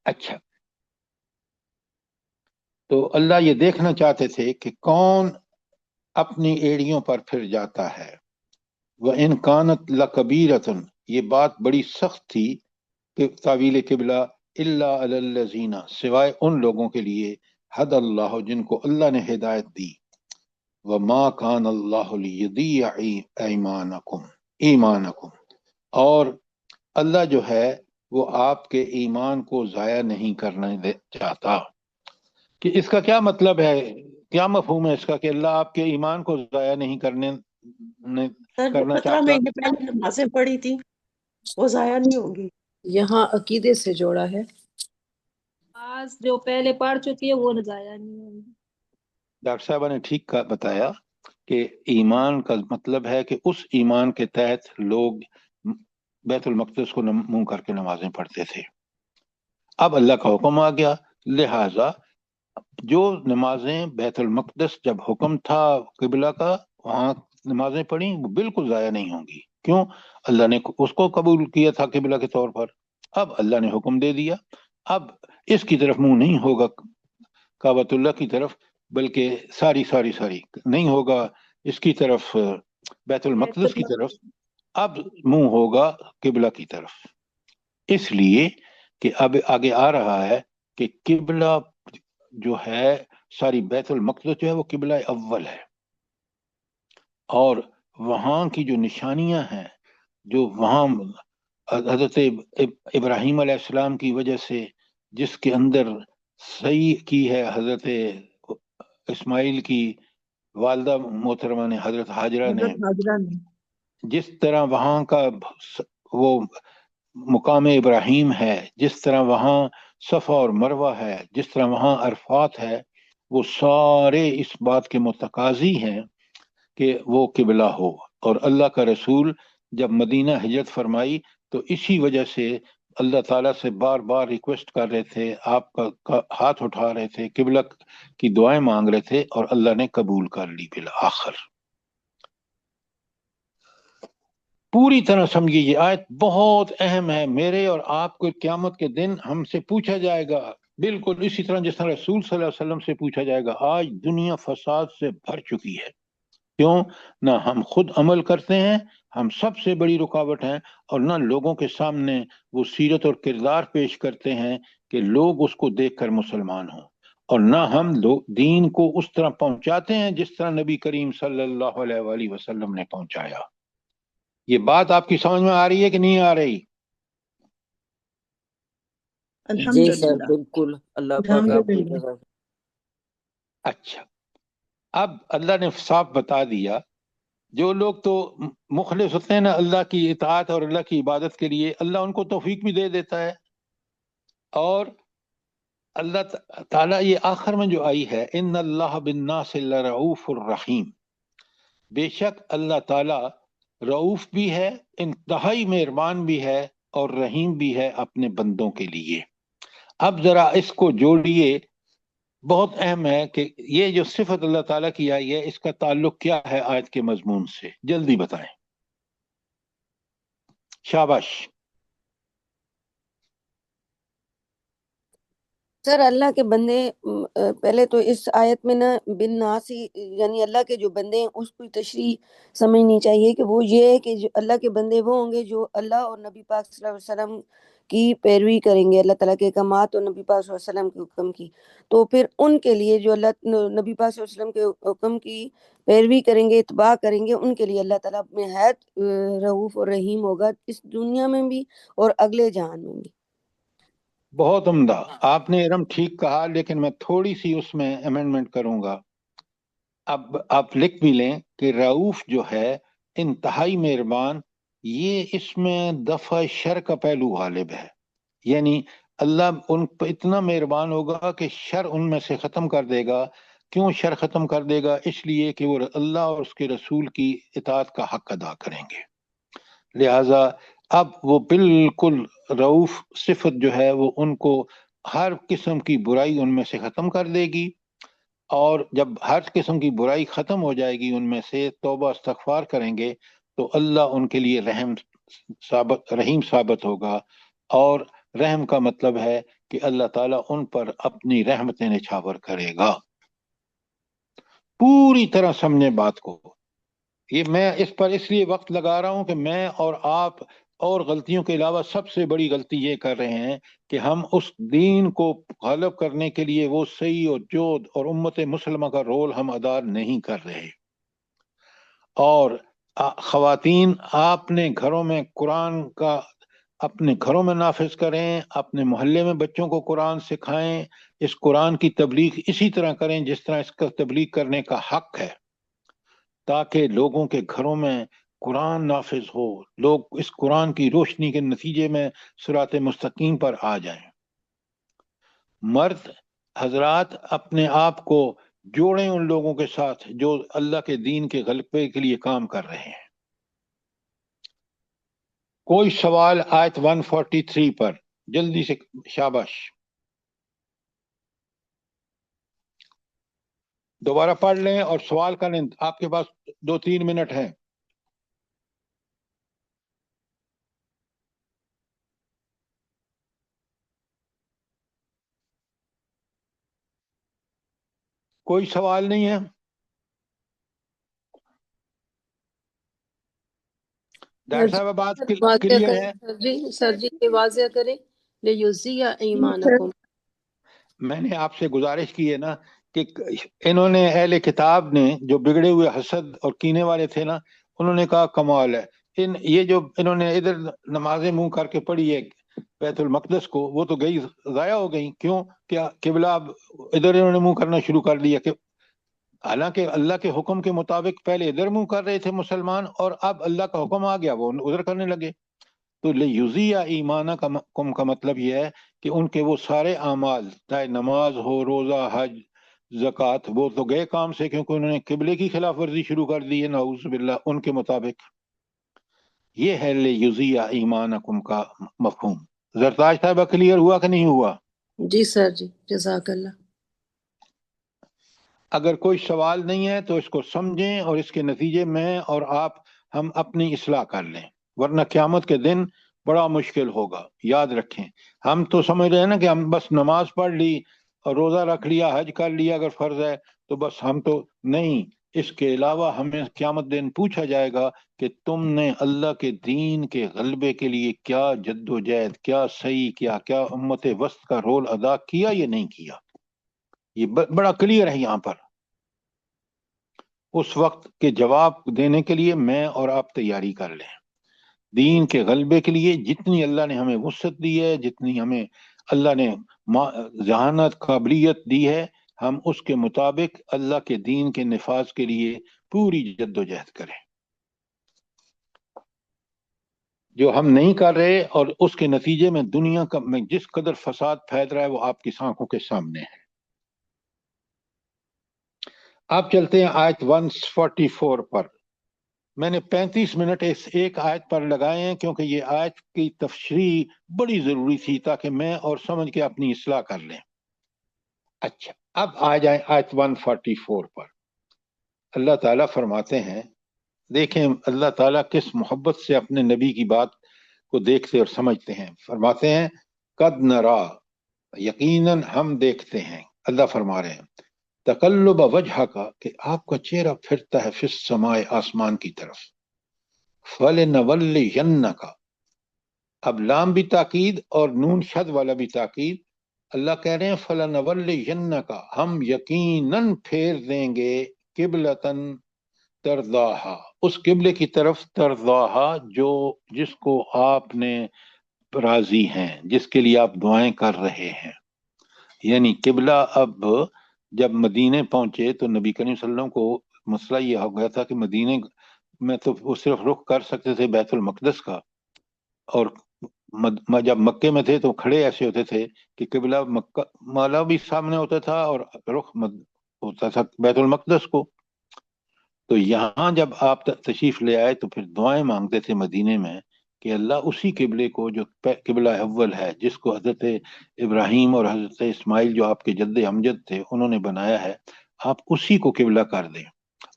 اچھا تو اللہ یہ دیکھنا چاہتے تھے کہ کون اپنی ایڑیوں پر پھر جاتا ہے۔ وَإِن كَانَتْ لَكَبِيرَةٌ، یہ بات بڑی سخت تھی کہ تعویل قبلہ إِلَّا عَلَى الَّذِينَ، سوائے ان لوگوں کے لیے حد اللہ جن کو اللہ نے ہدایت دی۔ وَمَا كَانَ اللَّهُ لِيُضِيعَ ایمانکم، اور اللہ جو ہے وہ آپ کے ایمان کو ضائع نہیں کرنا چاہتا۔ کہ اس کا کیا مطلب ہے، کیا مفہوم ہے اس کا کہ اللہ آپ کے ایمان کو ضائع نہیں کرنا 17 چاہتا؟ مہینے پہلے نمازیں پڑھی تھی وہ ضائع نہیں ہوگی۔ یہاں عقیدے سے جوڑا ہے، آج جو پہلے پڑھ چکی ہے وہ ضائع نہیں ہوگی۔ ڈاکٹر صاحبہ نے ٹھیک بتایا کہ ایمان کا مطلب ہے کہ اس ایمان کے تحت لوگ بیت المقدس کو منہ کر کے نمازیں پڑھتے تھے۔ اب اللہ کا حکم آ گیا، لہٰذا جو نمازیں بیت المقدس جب حکم تھا قبلہ کا وہاں نمازیں پڑھی وہ بالکل ضائع نہیں ہوں گی، کیوں؟ اللہ نے اس کو قبول کیا تھا قبلہ کے طور پر، اب اللہ نے حکم دے دیا، اب اس کی طرف منہ نہیں ہوگا کعبۃ اللہ کی طرف، بلکہ ساری نہیں ہوگا اس کی طرف بیت المقدس کی طرف، اب منہ ہوگا قبلہ کی طرف، اس لیے کہ اب آگے آ رہا ہے کہ قبلہ جو ہے ساری بیت المقدس جو ہے وہ قبلہ اول ہے، اور وہاں کی جو نشانیاں ہیں جو وہاں حضرت ابراہیم علیہ السلام کی وجہ سے جس کے اندر صحیح کی ہے حضرت اسماعیل کی والدہ محترمہ نے، حضرت حاجرہ نے، حضرت حاجرہ نے جس طرح وہاں کا وہ مقام ابراہیم ہے، جس طرح وہاں صفا اور مروہ ہے، جس طرح وہاں عرفات ہے، وہ سارے اس بات کے متقاضی ہیں کہ وہ قبلہ ہو. اور اللہ کا رسول جب مدینہ ہجرت فرمائی تو اسی وجہ سے اللہ تعالیٰ سے بار بار ریکویسٹ کر رہے تھے، آپ کا ہاتھ اٹھا رہے تھے، قبلہ کی دعائیں مانگ رہے تھے، اور اللہ نے قبول کر لی بالآخر. پوری طرح سمجھیے، یہ آیت بہت اہم ہے. میرے اور آپ کو قیامت کے دن ہم سے پوچھا جائے گا، بالکل اسی طرح جس طرح رسول صلی اللہ علیہ وسلم سے پوچھا جائے گا. آج دنیا فساد سے بھر چکی ہے. کیوں؟ نہ ہم خود عمل کرتے ہیں، ہم سب سے بڑی رکاوٹ ہیں، اور نہ لوگوں کے سامنے وہ سیرت اور کردار پیش کرتے ہیں کہ لوگ اس کو دیکھ کر مسلمان ہوں، اور نہ ہم دین کو اس طرح پہنچاتے ہیں جس طرح نبی کریم صلی اللہ علیہ وآلہ وسلم نے پہنچایا. یہ بات آپ کی سمجھ میں آ رہی ہے کہ نہیں آ رہی؟ جی سر الحمدللہ. بالکل، اللہ پاک آپ کی جزا. اچھا، اب اللہ نے صاف بتا دیا، جو لوگ تو مخلص ہوتے ہیں نا اللہ کی اطاعت اور اللہ کی عبادت کے لیے، اللہ ان کو توفیق بھی دے دیتا ہے. اور اللہ تعالیٰ یہ آخر میں جو آئی ہے، ان اللہ بالناس لرؤوف الرحیم، بے شک اللہ تعالیٰ رؤوف بھی ہے، انتہائی مہربان بھی ہے، اور رحیم بھی ہے اپنے بندوں کے لیے. اب ذرا اس کو جوڑیے، بہت اہم ہے کہ یہ جو صفت اللہ تعالیٰ کی آئی ہے، اس کا تعلق کیا ہے آیت کے مضمون سے، جلدی بتائیں. شاباش. سر اللہ کے بندے پہلے تو اس آیت میں نا بن ناسی یعنی اللہ کے جو بندے ہیں اس کی تشریح سمجھنی چاہیے کہ وہ یہ ہے کہ جو اللہ کے بندے وہ ہوں گے جو اللہ اور نبی پاک صلی اللہ علیہ وسلم کی پیروی کریں گے، اللہ تعالیٰ کے احکامات اور نبی پاک صلی اللہ علیہ وسلم کے حکم کی. تو پھر ان کے لیے جو اللہ نبی پاک صلی اللہ علیہ وسلم کے حکم کی پیروی کریں گے، اتباع کریں گے، ان کے لیے اللہ تعالیٰ نہایت رؤوف اور رحیم ہوگا، اس دنیا میں بھی اور اگلے جہان میں بھی. بہت عمدہ، آپ نے ارم ٹھیک کہا، لیکن میں تھوڑی سی اس میں امینڈمنٹ کروں گا. اب آپ لکھ بھی لیں کہ رؤوف جو ہے انتہائی مہربان، یہ اس میں دفع شر کا پہلو غالب ہے. یعنی اللہ ان پہ اتنا مہربان ہوگا کہ شر ان میں سے ختم کر دے گا. کیوں شر ختم کر دے گا؟ اس لیے کہ وہ اللہ اور اس کے رسول کی اطاعت کا حق ادا کریں گے. لہذا اب وہ بالکل رؤوف صفت جو ہے وہ ان کو ہر قسم کی برائی ان میں سے ختم کر دے گی. اور جب ہر قسم کی برائی ختم ہو جائے گی ان میں سے، توبہ استغفار کریں گے، تو اللہ ان کے لیے رحیم ثابت ہوگا. اور رحم کا مطلب ہے کہ اللہ تعالیٰ ان پر اپنی رحمتیں نچھاور کرے گا. پوری طرح سمجھیں بات کو. یہ میں اس پر اس لیے وقت لگا رہا ہوں کہ میں اور آپ اور غلطیوں کے علاوہ سب سے بڑی غلطی یہ کر رہے ہیں کہ ہم اس دین کو غالب کرنے کے لیے وہ صحیح اور جود اور امت مسلمہ کا رول ہم ادا نہیں کر رہے. اور خواتین، آپ نے گھروں میں قرآن کا اپنے گھروں میں نافذ کریں، اپنے محلے میں بچوں کو قرآن سکھائیں، اس قرآن کی تبلیغ اسی طرح کریں جس طرح اس کا تبلیغ کرنے کا حق ہے، تاکہ لوگوں کے گھروں میں قرآن نافذ ہو، لوگ اس قرآن کی روشنی کے نتیجے میں صراط مستقیم پر آ جائیں. مرد حضرات اپنے آپ کو جوڑیں ان لوگوں کے ساتھ جو اللہ کے دین کے غلبے کے لیے کام کر رہے ہیں. کوئی سوال آیت 143 پر؟ جلدی سے، شاباش. دوبارہ پڑھ لیں اور سوال کریں، آپ کے پاس 2-3 منٹ ہیں. کوئی سوال نہیں ہے؟ ڈاکٹر صاحب بات کلیئر ہے؟ سر جی یہ واضح کریں لیُزِیَّ ایمانکم. میں نے آپ سے گزارش کی ہے نا کہ انہوں نے اہل کتاب نے جو بگڑے ہوئے حسد اور کینے والے تھے نا، انہوں نے کہا کمال ہے یہ جو انہوں نے ادھر نمازیں منہ کر کے پڑھی ہے بیت المقدس کو، وہ تو گئی ضائع ہو گئی. کیوں؟ کیا قبلہ اب ادھر انہوں نے منہ کرنا شروع کر دیا، کہ حالانکہ اللہ کے حکم کے مطابق پہلے ادھر منہ کر رہے تھے مسلمان، اور اب اللہ کا حکم آ گیا وہ ادھر کرنے لگے. تو لیضیع ایمانکم کا مطلب یہ ہے کہ ان کے وہ سارے اعمال، چاہے نماز ہو، روزہ، حج، زکوٰۃ، وہ تو گئے کام سے، کیونکہ انہوں نے قبلے کی خلاف ورزی شروع کر دی ہے نعوذ باللہ ان کے مطابق. یہ ہے لیضیع ایمانکم کا مفہوم. زرتاج صاحبہ کلیئر ہوا کہ نہیں ہوا؟ جی سر جی، جزاک اللہ. اگر کوئی سوال نہیں ہے تو اس کو سمجھیں، اور اس کے نتیجے میں اور آپ ہم اپنی اصلاح کر لیں، ورنہ قیامت کے دن بڑا مشکل ہوگا. یاد رکھیں، ہم تو سمجھ رہے ہیں نا کہ ہم بس نماز پڑھ لی اور روزہ رکھ لیا، حج کر لیا اگر فرض ہے تو بس ہم تو نہیں. اس کے علاوہ ہمیں قیامت دن پوچھا جائے گا کہ تم نے اللہ کے دین کے غلبے کے لیے کیا جد و جہد، کیا صحیح کیا، کیا امت وسط کا رول ادا کیا یا نہیں کیا. یہ بڑا کلیئر ہے یہاں پر. اس وقت کے جواب دینے کے لیے میں اور آپ تیاری کر لیں. دین کے غلبے کے لیے جتنی اللہ نے ہمیں وسعت دی ہے، جتنی ہمیں اللہ نے ذہانت، قابلیت دی ہے، ہم اس کے مطابق اللہ کے دین کے نفاذ کے لیے پوری جد و جہد کریں. جو ہم نہیں کر رہے اور اس کے نتیجے میں دنیا کا میں جس قدر فساد پھیل رہا ہے وہ آپ کی آنکھوں کے سامنے ہے. آپ چلتے ہیں آیت 144 پر. میں نے 35 منٹ اس ایک آیت پر لگائے ہیں کیونکہ یہ آیت کی تفسیر بڑی ضروری تھی تاکہ میں اور سمجھ کے اپنی اصلاح کر لیں. اچھا، اب آ جائیں آیت 144 پر. اللہ تعالیٰ فرماتے ہیں، دیکھیں اللہ تعالیٰ کس محبت سے اپنے نبی کی بات کو دیکھتے اور سمجھتے ہیں. فرماتے ہیں قد نرا، یقیناً ہم دیکھتے ہیں. اللہ فرما رہے ہیں تقلب وجہ کا، کہ آپ کا چہرہ پھرتا ہے فی السماء، آسمان کی طرف. فَلَنَوَلِّيَنَّكَ، اب لام بھی تاکید اور نون شد والا بھی تاکید. اللہ کہہ رہے ہیں فَلَنَوَلِّيَنَّكَ، ہم یقیناً پھیر دیں گے قبلتاً ترضاہا، اس قبلے کی طرف، ترضاہا جس کو آپ نے راضی ہیں، جس کے لیے آپ دعائیں کر رہے ہیں. یعنی قبلہ اب جب مدینے پہنچے تو نبی کریم صلی اللہ علیہ وسلم کو مسئلہ یہ ہو گیا تھا کہ مدینے میں تو وہ صرف رخ کر سکتے تھے بیت المقدس کا، اور جب مکے میں تھے تو کھڑے ایسے ہوتے تھے کہ قبلہ مکہ مالا بھی سامنے ہوتا تھا اور رخ ہوتا تھا بیت المقدس کو. تو یہاں جب آپ تشریف لے آئے تو پھر دعائیں مانگتے تھے مدینے میں کہ اللہ اسی قبلے کو جو قبلہ اول ہے، جس کو حضرت ابراہیم اور حضرت اسماعیل جو آپ کے جد امجد تھے انہوں نے بنایا ہے، آپ اسی کو قبلہ کر دیں.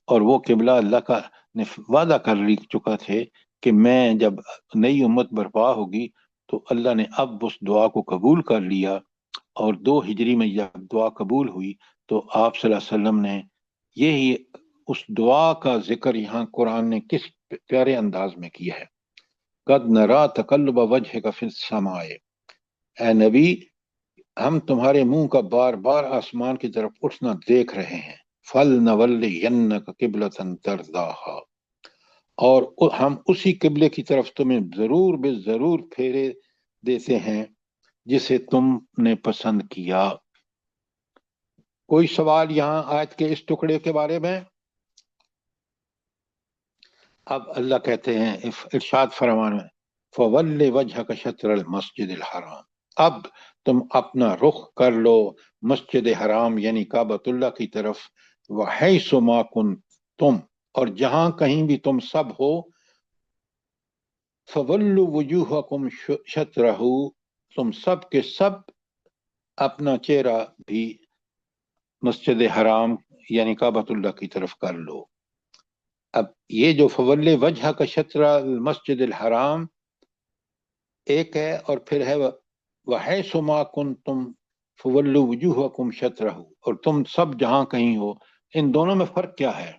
اور وہ قبلہ اللہ کا نے وعدہ کر چکا تھے کہ میں جب نئی امت برپا ہوگی تو اللہ نے اب اس دعا کو قبول کر لیا. اور 2 ہجری میں جب دعا قبول ہوئی تو آپ صلی اللہ علیہ وسلم نے یہی اس دعا کا ذکر یہاں قرآن نے کس پیارے انداز میں کیا ہے. قد نرا تقلب وجہک فی السماء، اے نبی ہم تمہارے منہ کا بار بار آسمان کی طرف اٹھنا دیکھ رہے ہیں. فَلْنَوَلِّيَنَّكَ قِبْلَةً تَرْضَاهَا، اور ہم اسی قبلے کی طرف تمہیں ضرور بے ضرور پھیرے دیتے ہیں جسے تم نے پسند کیا. کوئی سوال یہاں آیت کے اس ٹکڑے کے بارے میں؟ اب اللہ کہتے ہیں ارشاد فرمان میں فَوَلِّ وَجْهَكَ شَطْرَ الْمَسْجِدِ الْحَرَامِ، اب تم اپنا رخ کر لو مسجد حرام یعنی کعبۃ اللہ کی طرف. وَحَيْثُ مَا كُنْتُمْ، اور جہاں کہیں بھی تم سب ہو. فَوَلُّوا وُجُوهَكُمْ شَطْرَهُ، تم سب کے سب اپنا چہرہ بھی مسجد حرام یعنی کعبۃ اللہ کی طرف کر لو. اب یہ جو فول وجہ کا شطر المسجد الحرام ایک ہے، اور پھر ہے وَحَيْثُ مَا كُنْتُمْ فَوَلُّوا وُجُوهَكُمْ شَطْرَهُ، اور تم سب جہاں کہیں ہو. ان دونوں میں فرق کیا ہے؟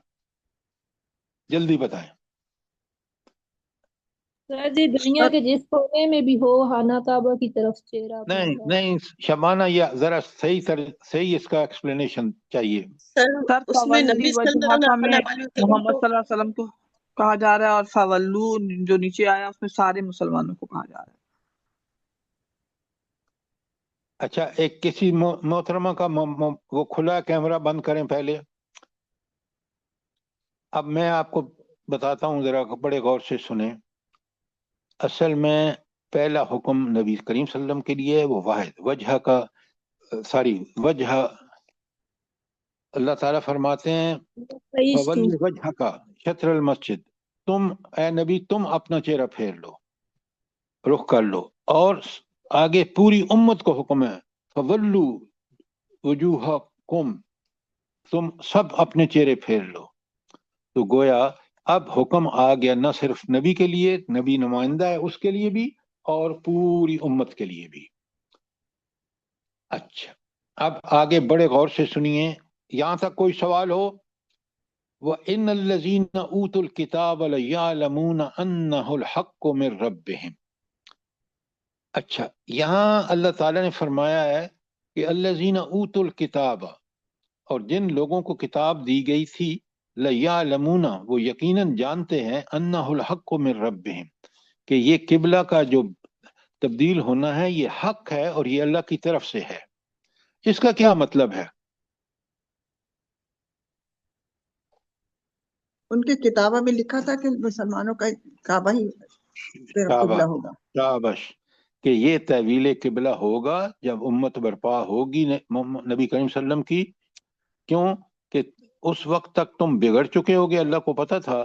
جلدی بتائیں. سر جی دنیا کے جس کونے میں بھی ہو خانہ کعبہ کی طرف چہرہ اپنا ہے. نہیں شبانہ، یہ ذرا صحیح اس کا ایکسپلینیشن چاہیے. سر سر اس میں فولی نبی صلی وجہ کا اللہ میں علیہ وسلم محمد صلی اللہ علیہ وسلم کو کہا جا رہا ہے، اور فولو جو نیچے آیا اس میں سارے مسلمانوں کو کہا جا رہا ہے۔ اچھا، ایک کسی محترمہ کا وہ کھلا کیمرہ بند کریں پہلے۔ اب میں آپ کو بتاتا ہوں، ذرا بڑے غور سے سنیں۔ اصل میں پہلا حکم نبی کریم صلی اللہ علیہ وسلم کے لیے وہ واحد وجہ کا وجہ، اللہ تعالیٰ فرماتے ہیں فَوَلِّ وَجْهَكَ شطر المسجد، تم اے نبی تم اپنا چہرہ پھیر لو، رخ کر لو، اور آگے پوری امت کو حکم ہے فَوَلُّوا وُجُوهَكُمْ، تم سب اپنے چہرے پھیر لو۔ تو گویا اب حکم آ گیا نہ صرف نبی کے لیے، نبی نمائندہ ہے اس کے لیے بھی، اور پوری امت کے لیے بھی۔ اچھا، اب آگے بڑے غور سے سنیے، یہاں تک کوئی سوال ہو؟ وَإِنَّ الَّذِينَ أُوتُوا الْكِتَابَ لَيَعْلَمُونَ أَنَّهُ الْحَقُّ مِنْ رَبِّهِمْ۔ اچھا، یہاں اللہ تعالیٰ نے فرمایا ہے کہ الَّذِينَ أُوتُوا الْكِتَابَ، اور جن لوگوں کو کتاب دی گئی تھی، لَيَعْلَمُونَ وہ یقیناً جانتے ہیں، أَنَّهُ الْحَقُّ مِنْ رَبِّهِمْ کہ یہ قبلہ کا جو تبدیل ہونا ہے یہ حق ہے اور یہ اللہ کی طرف سے ہے۔ اس کا کیا مطلب ہے؟ ان کی کتابوں میں لکھا تھا کہ مسلمانوں کا کعبہ ہی پھر قبلہ ہوگا۔ شابش، کہ یہ تحویل قبلہ ہوگا جب امت برپا ہوگی نبی کریم صلی اللہ علیہ وسلم کی۔ کیوں کہ اس وقت تک تم بگڑ چکے ہوگے، اللہ کو پتہ تھا،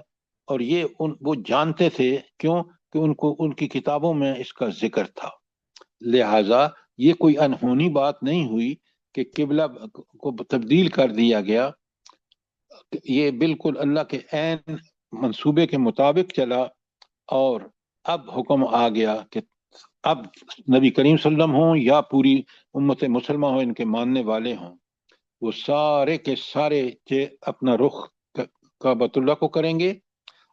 اور یہ وہ جانتے تھے، کیوں کہ ان کی کتابوں میں اس کا ذکر تھا۔ لہٰذا یہ کوئی انہونی بات نہیں ہوئی کہ قبلہ کو تبدیل کر دیا گیا، یہ بالکل اللہ کے عین منصوبے کے مطابق چلا، اور اب حکم آ گیا کہ اب نبی کریم صلی اللہ علیہ وسلم ہوں یا پوری امت مسلمہ ہوں، ان کے ماننے والے ہوں، وہ سارے کے سارے اپنا رخ کعبۃ اللہ کو کریں گے۔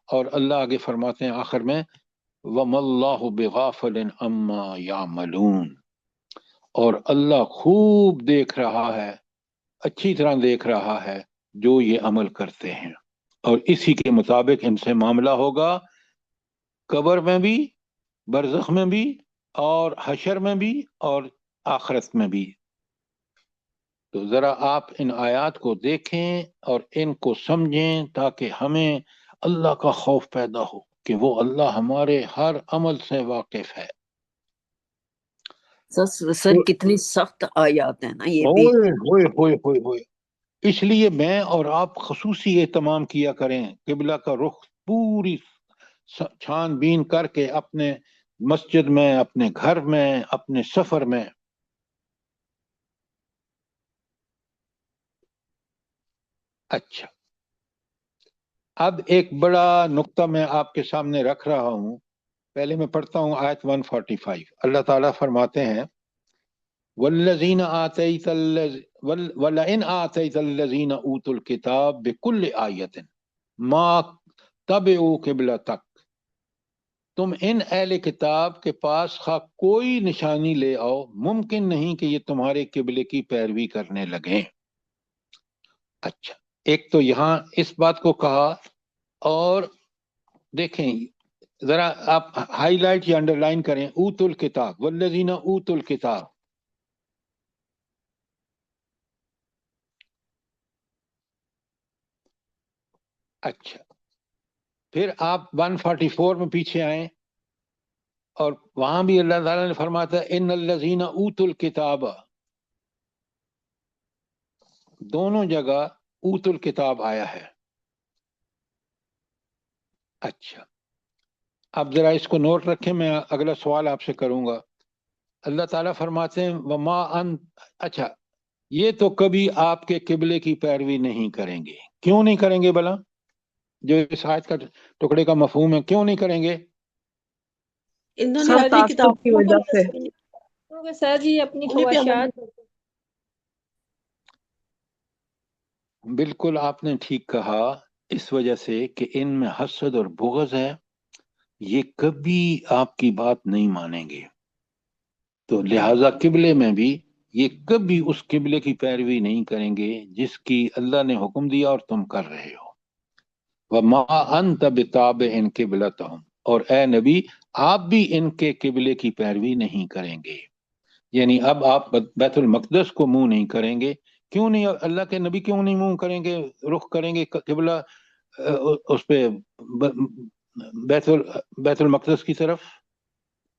اور اللہ آگے فرماتے ہیں آخر میں وَمَا اللَّهُ بِغَافِلٍ عَمَّا يَعْمَلُونَ، اور اللہ خوب دیکھ رہا ہے، اچھی طرح دیکھ رہا ہے جو یہ عمل کرتے ہیں، اور اسی کے مطابق ان سے معاملہ ہوگا، قبر میں بھی، برزخ میں بھی، اور حشر میں بھی، اور آخرت میں بھی۔ تو ذرا آپ ان آیات کو دیکھیں اور ان کو سمجھیں تاکہ ہمیں اللہ کا خوف پیدا ہو کہ وہ اللہ ہمارے ہر عمل سے واقف ہے۔ سر کتنی سخت آیات ہیں نا یہ بھی۔ ہوئے اس لیے میں اور آپ خصوصی اہتمام کیا کریں، قبلہ کا رخ پوری چھان بین کر کے اپنے مسجد میں، اپنے گھر میں، اپنے سفر میں۔ اچھا، اب ایک بڑا نقطہ میں آپ کے سامنے رکھ رہا ہوں، پہلے میں پڑھتا ہوں آیت 145۔ اللہ تعالیٰ فرماتے ہیں وَلَئِنْ آتَيْتَ الَّذِينَ أُوتُوا الْكِتَابَ بِكُلِّ آیَةٍ مَا تَبِعُوا قِبْلَتَكَ، تم ان اہل کتاب کے پاس خواہ کوئی نشانی لے آؤ، ممکن نہیں کہ یہ تمہارے قبلے کی پیروی کرنے لگیں۔ اچھا، ایک تو یہاں اس بات کو کہا، اور دیکھیں ذرا آپ ہائی لائٹ یا انڈر لائن کریں، اوت الکتاب والذین اوت الکتاب۔ اچھا، پھر آپ 144 میں پیچھے آئیں، اور وہاں بھی اللہ تعالیٰ نے فرمایا تھا ان الذین اوت الکتاب، دونوں جگہ اوت الکتاب آیا ہے۔ اچھا، اب ذرا اس کو نوٹ رکھیں، میں اگلا سوال آپ سے کروں گا۔ اللہ تعالیٰ فرماتے ہیں وما ان، اچھا یہ تو کبھی آپ کے قبلے کی پیروی نہیں کریں گے۔ کیوں نہیں کریں گے بھلا؟ جو اس آیت کا ٹکڑے کا مفہوم ہے، کیوں نہیں کریں گے؟ انہوں نے سر اپنی تعصب کتابوں کی کو وجہ سے۔ کیونکہ سر جی اپنی انہیں پہ عمل خواہشات، بالکل آپ نے ٹھیک کہا، اس وجہ سے کہ ان میں حسد اور بغض ہے، یہ کبھی آپ کی بات نہیں مانیں گے، تو لہٰذا قبلے میں بھی یہ کبھی اس قبلے کی پیروی نہیں کریں گے جس کی اللہ نے حکم دیا اور تم کر رہے ہو۔ وما انت بتابع قبلتہم، اور اے نبی آپ بھی ان کے قبلے کی پیروی نہیں کریں گے، یعنی اب آپ بیت المقدس کو منہ نہیں کریں گے. کیوں نہیں؟ اللہ کے نبی کیوں نہیں منہ کریں گے، رخ کریں گے قبلہ اس پہ بیت المقدس کی طرف؟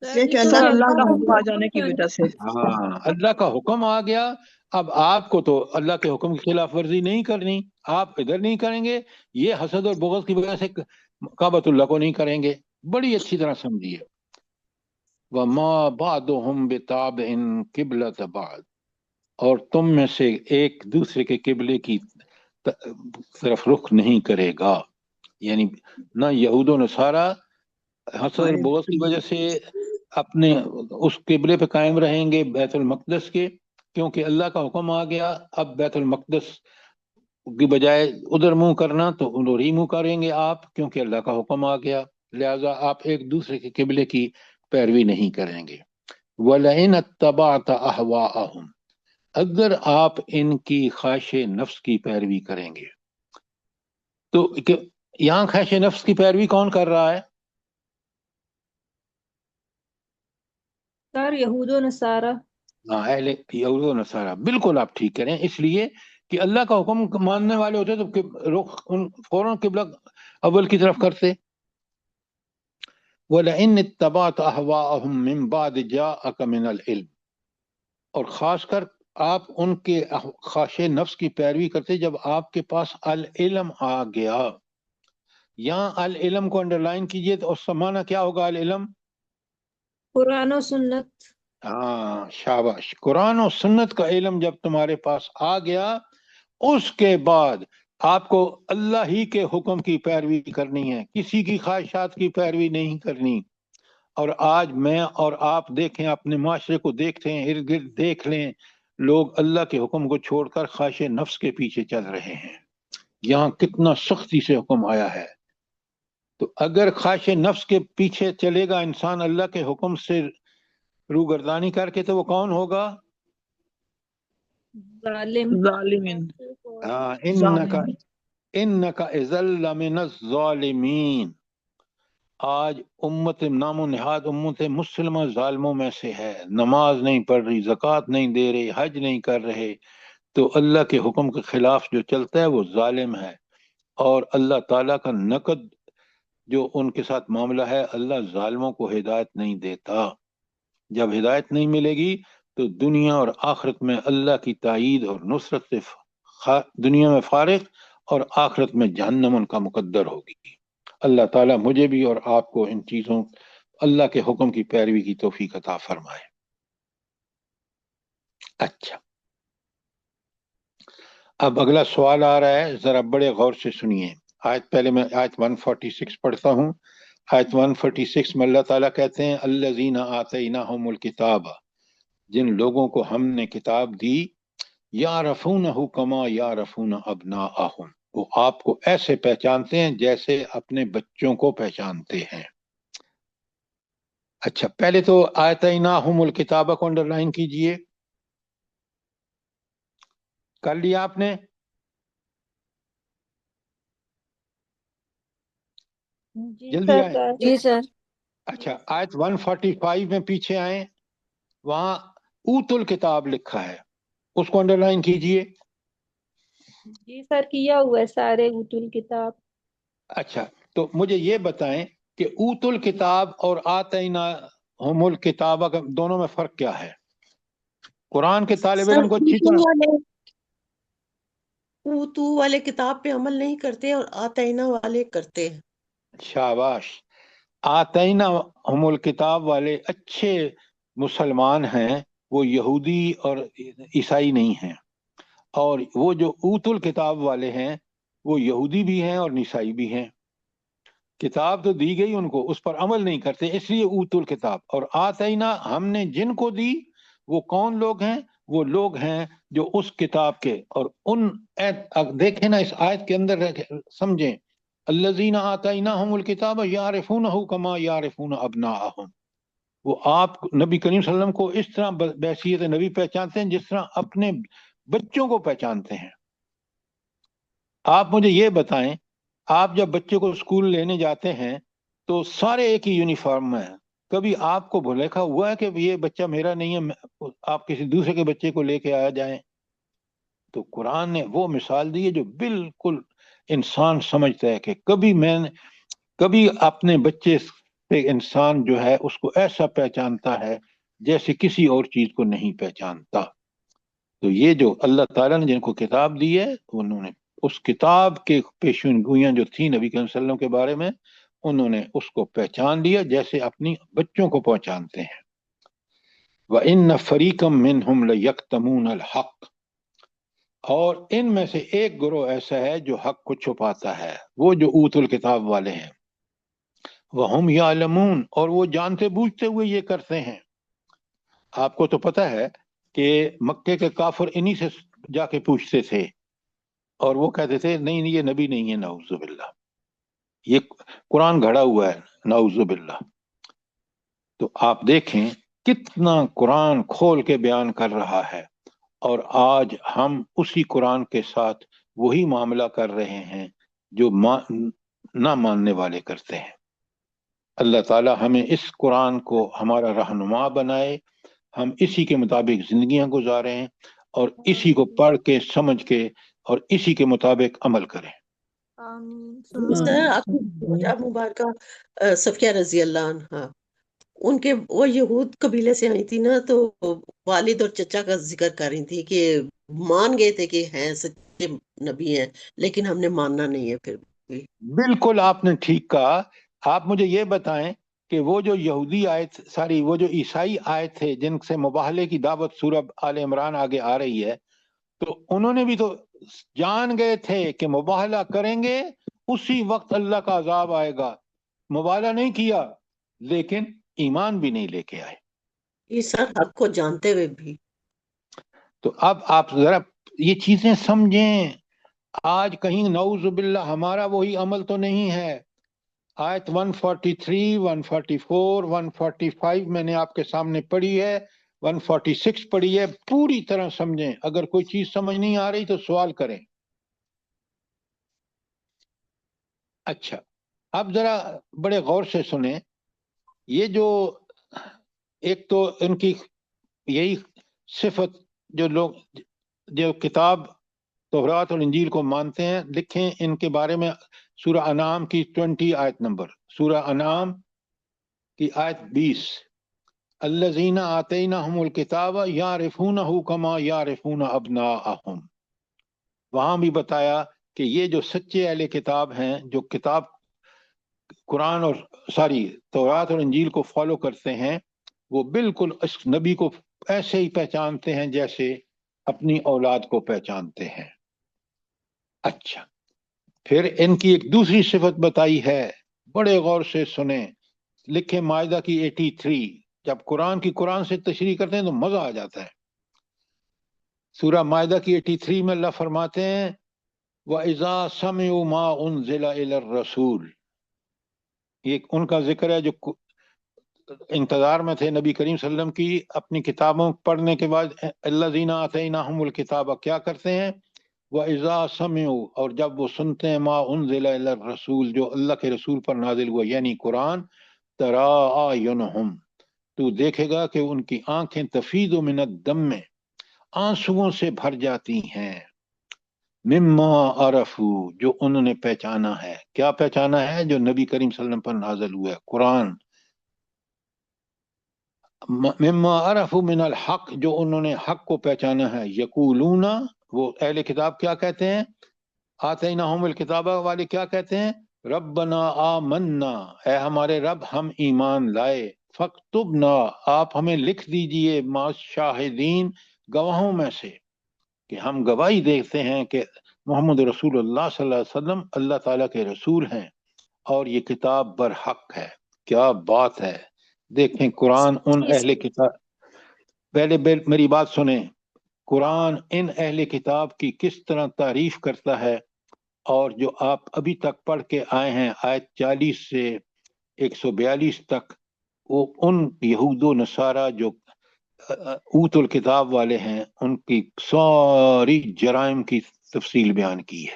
یہ کہ سر اللہ اللہ کا حکم آ جانے کی وجہ سے. ہاں، اللہ کا حکم آ گیا، اب آپ کو تو اللہ کے حکم کی خلاف ورزی نہیں کرنی، آپ ادھر نہیں کریں گے، یہ حسد اور بغض کی وجہ سے کعبۃ اللہ کو نہیں کریں گے. بڑی اچھی طرح سمجھیے. وما بعضهم بتابع قبلۃ بعض، اور تم میں سے ایک دوسرے کے قبلے کی طرف رخ نہیں کرے گا، یعنی نہ یہود و نصارہ حسد اور بغض کی وجہ سے اپنے اس قبلے پہ قائم رہیں گے بیت المقدس کے، کیونکہ اللہ کا حکم آ گیا. اب بیت المقدس کی بجائے ادھر منہ کرنا تو ادھر ہی منہ کریں گے آپ، کیونکہ اللہ کا حکم آ گیا، لہذا آپ ایک دوسرے کے قبلے کی پیروی نہیں کریں گے. وَلَئِنْ اتَّبَعْتَ أَهْوَاءَهُمْ، اگر آپ ان کی خواہش نفس کی پیروی کریں گے. تو یہاں خواہش نفس کی پیروی کون کر رہا ہے؟ سر یہود و نصارہ. ہاں، اہل یہود و نصارہ، بالکل آپ ٹھیک کریں، اس لیے کہ اللہ کا حکم ماننے والے ہوتے تو رخ فوراً قبلہ اول کی طرف کرتے. وَلَئِنِ اتَّبَعْتَ أَهْوَاءَهُمْ مِنْ بَعْدِ جَاءَكَ مِنَ الْعِلْمِ، اور خاص کر آپ ان کے خواہش نفس کی پیروی کرتے جب آپ کے پاس العلم آ گیا. یہاں العلم کو انڈرلائن کیجئے تو اس کا معنی کیا ہوگا؟ العلم قرآن و سنت. ہاں، شاباش. قرآن و سنت کا علم جب تمہارے پاس آ گیا، اس کے بعد آپ کو اللہ ہی کے حکم کی پیروی کرنی ہے، کسی کی خواہشات کی پیروی نہیں کرنی. اور آج میں اور آپ دیکھیں، اپنے معاشرے کو دیکھتے ہیں، ارد گرد دیکھ لیں، لوگ اللہ کے حکم کو چھوڑ کر خواہش نفس کے پیچھے چل رہے ہیں. یہاں کتنا سختی سے حکم آیا ہے. تو اگر خواہش نفس کے پیچھے چلے گا انسان اللہ کے حکم سے روگردانی کر کے، تو وہ کون ہوگا؟ ظالم. ظالمین. انک اذا لمن الظالمین. آج امت نام و نہاد امت مسلمہ ظالموں میں سے ہے، نماز نہیں پڑھ رہی، زکوٰۃ نہیں دے رہی، حج نہیں کر رہے، تو اللہ کے حکم کے خلاف جو چلتا ہے وہ ظالم ہے. اور اللہ تعالیٰ کا نقد جو ان کے ساتھ معاملہ ہے، اللہ ظالموں کو ہدایت نہیں دیتا. جب ہدایت نہیں ملے گی تو دنیا اور آخرت میں اللہ کی تائید اور نصرت سے دنیا میں فارغ اور آخرت میں جہنم ان کا مقدر ہوگی. اللہ تعالیٰ مجھے بھی اور آپ کو ان چیزوں اللہ کے حکم کی پیروی کی توفیق عطا فرمائے. اچھا، اب اگلا سوال آ رہا ہے، ذرا بڑے غور سے سنیے. پہلے میں آیت 146 پڑھتا ہوں. آیت 146 میں اللہ تعالیٰ کہتے ہیں الذین آتیناہم الکتاب، جن لوگوں کو ہم نے کتاب دی، یعرفونہ کما یعرفون ابناءہم، وہ آپ کو ایسے پہچانتے ہیں جیسے اپنے بچوں کو پہچانتے ہیں. اچھا، پہلے تو آتیناہم الکتاب کو انڈرلائن کیجئے. کر لیا آپ نے؟ جلدی آئیں. جی سر. اچھا، آیت 145 میں پیچھے آئیں، وہاں اوت الکتاب لکھا ہے، اس کو انڈرلائن کیجئے. جی سر، کیا ہوا ہے سارے اوت الکتاب. اچھا، تو مجھے یہ بتائیں کہ اوت الکتاب اور آتیناہم الکتاب دونوں میں فرق کیا ہے؟ قرآن کے طالب سر علم کو اچھی طرح اوتو والے کتاب پہ عمل نہیں کرتے اور آتینا والے کرتے ہیں. شاباش. آتیناہم الکتاب والے اچھے مسلمان ہیں، وہ یہودی اور عیسائی نہیں ہیں. اور وہ جو اوت الکتاب والے ہیں وہ یہودی بھی ہیں اور عیسائی بھی ہیں. کتاب تو دی گئی ان کو، اس پر عمل نہیں کرتے، اس لیے اوت الکتاب. اور آتینا، ہم نے جن کو دی، وہ کون لوگ ہیں؟ وہ لوگ ہیں جو اس کتاب کے، اور ان دیکھیں نا اس آیت کے اندر سمجھیں، الذین آتیناہم الکتاب یعرفونہ کما یعرفون ابناءہم. وہ آپ نبی کریم صلی اللہ علیہ وسلم کو اس طرح بحیثیت نبی پہچانتے ہیں جس طرح اپنے بچوں کو پہچانتے ہیں. آپ مجھے یہ بتائیں، آپ جب بچے کو اسکول لینے جاتے ہیں تو سارے ایک ہی یونیفارم میں ہیں، کبھی آپ کو بھلیکا ہوا ہے کہ یہ بچہ میرا نہیں ہے، آپ کسی دوسرے کے بچے کو لے کے آ جائیں؟ تو قرآن نے وہ مثال دی ہے جو بالکل انسان سمجھتا ہے کہ کبھی اپنے بچے سے انسان جو ہے اس کو ایسا پہچانتا ہے جیسے کسی اور چیز کو نہیں پہچانتا۔ تو یہ جو اللہ تعالیٰ نے جن کو کتاب دی ہے، انہوں نے اس کتاب کے پیشین گوئیاں جو تھیں نبی کریم صلی اللہ علیہ وسلم کے بارے میں، انہوں نے اس کو پہچان لیا جیسے اپنی بچوں کو پہچانتے ہیں۔ وَإِنَّ فَرِيقًا مِّنْهُمْ لَيَكْتُمُونَ الْحَقَّ، اور ان میں سے ایک گروہ ایسا ہے جو حق کو چھپاتا ہے، وہ جو اوت الکتاب والے ہیں۔ وَهُمْ يَعْلَمُونَ، اور وہ جانتے بوجھتے ہوئے یہ کرتے ہیں۔ آپ کو تو پتہ ہے کہ مکے کے کافر انہی سے جا کے پوچھتے تھے اور وہ کہتے تھے نہیں یہ نبی نہیں ہے، نعوذ باللہ، یہ قرآن گھڑا ہوا ہے، نعوذ باللہ۔ تو آپ دیکھیں کتنا قرآن کھول کے بیان کر رہا ہے، اور آج ہم اسی قرآن کے ساتھ وہی معاملہ کر رہے ہیں جو نہ ماننے والے کرتے ہیں۔ اللہ تعالی ہمیں اس قرآن کو ہمارا رہنما بنائے، ہم اسی کے مطابق زندگیاں گزاریں اور اسی کو پڑھ کے سمجھ کے اور اسی کے مطابق عمل کریں۔ آمین سر آپ کی مبارکہ صفیہ رضی اللہ عنہا، ان کے وہ یہود قبیلے سے آئی تھی نا، تو والد اور چچا کا ذکر کر رہی تھی کہ مان گئے تھے کہ ہیں سچے نبی ہیں، لیکن ہم نے ماننا نہیں ہے پھر بھی۔ بالکل آپ نے ٹھیک کہا۔ آپ مجھے یہ بتائیں کہ وہ جو یہودی آئے وہ جو عیسائی آئے تھے جن سے مباہلے کی دعوت سورہ آل عمران آگے آ رہی ہے، تو انہوں نے بھی تو جان گئے تھے کہ مباہلہ کریں گے اسی وقت اللہ کا عذاب آئے گا، مباہلہ نہیں کیا لیکن ایمان بھی نہیں لے کے آئے۔ یہ سر حق کو جانتے ہوئے بھی۔ تو اب آپ ذرا یہ چیزیں سمجھیں، آج کہیں نعوذ باللہ ہمارا وہی عمل تو نہیں ہے۔ آیت 143، 144، 145 میں نے آپ کے سامنے پڑھی ہے، 146 پڑھی ہے، پوری طرح سمجھیں۔ اگر کوئی چیز سمجھ نہیں آ رہی تو سوال کریں۔ اچھا، اب ذرا بڑے غور سے سنیں، یہ جو ایک تو ان کی یہی صفت جو کتاب تورات اور انجیل کو مانتے ہیں، لکھیں ان کے بارے میں سورہ انعام کی 20 آیت نمبر، سورہ انعام کی آیت 20، الذین آتیناہم الکتاب یعرفونہ کما یعرفون ابناءہم۔ وہاں بھی بتایا کہ یہ جو سچے اہل کتاب ہیں، جو کتاب قرآن اور تورات اور انجیل کو فالو کرتے ہیں، وہ بالکل اس نبی کو ایسے ہی پہچانتے ہیں جیسے اپنی اولاد کو پہچانتے ہیں۔ اچھا، پھر ان کی ایک دوسری صفت بتائی ہے، بڑے غور سے سنیں، لکھیں مائدہ کی 83۔ جب قرآن سے تشریح کرتے ہیں تو مزہ آ جاتا ہے۔ سورہ مائدہ کی 83 میں اللہ فرماتے ہیں وَإِذَا سَمِعُوا مَا أُنزِلَ إِلَى الرَّسُولِ، یہ ان کا ذکر ہے جو انتظار میں تھے نبی کریم صلی اللہ علیہ وسلم کی اپنی کتابوں پڑھنے کے بعد۔ الذین آتیناہم الکتاب کیا کرتے ہیں؟ وَإِذَا سَمِعُوا، اور جب وہ سنتے ہیں ما انزل الی الرسول، جو اللہ کے رسول پر نازل ہوا یعنی قرآن، ترا اعینہم، تو دیکھے گا کہ ان کی آنکھیں تفیض من الدم، آنسوؤں سے بھر جاتی ہیں، مما عرفوا، جو انہوں نے پہچانا ہے۔ کیا پہچانا ہے؟ جو نبی کریم صلی اللہ علیہ وسلم پر نازل ہوا ہے، قرآن۔ مما عرفوا من الحق، جو انہوں نے حق کو پہچانا ہے، یقولون، وہ اہل کتاب کیا کہتے ہیں؟ آتیناہم الکتاب والے کیا کہتے ہیں؟ ربنا آمنا، اے ہمارے رب ہم ایمان لائے، فاکتبنا، آپ ہمیں لکھ دیجئے، مع شاہدین، گواہوں میں سے، کہ ہم گواہی دیتے ہیں کہ محمد رسول اللہ صلی اللہ علیہ وسلم اللہ تعالیٰ کے رسول ہیں اور یہ کتاب برحق ہے۔ کیا بات ہے! دیکھیں قرآن ان اہل کتاب، پہلے میری بات سنیں، قرآن ان اہل کتاب کی کس طرح تعریف کرتا ہے، اور جو آپ ابھی تک پڑھ کے آئے ہیں آیت 40 سے 142 تک، وہ ان یہود و نصارہ جو اوت الکتاب والے ہیں ان کی ساری جرائم کی تفصیل بیان کی ہے۔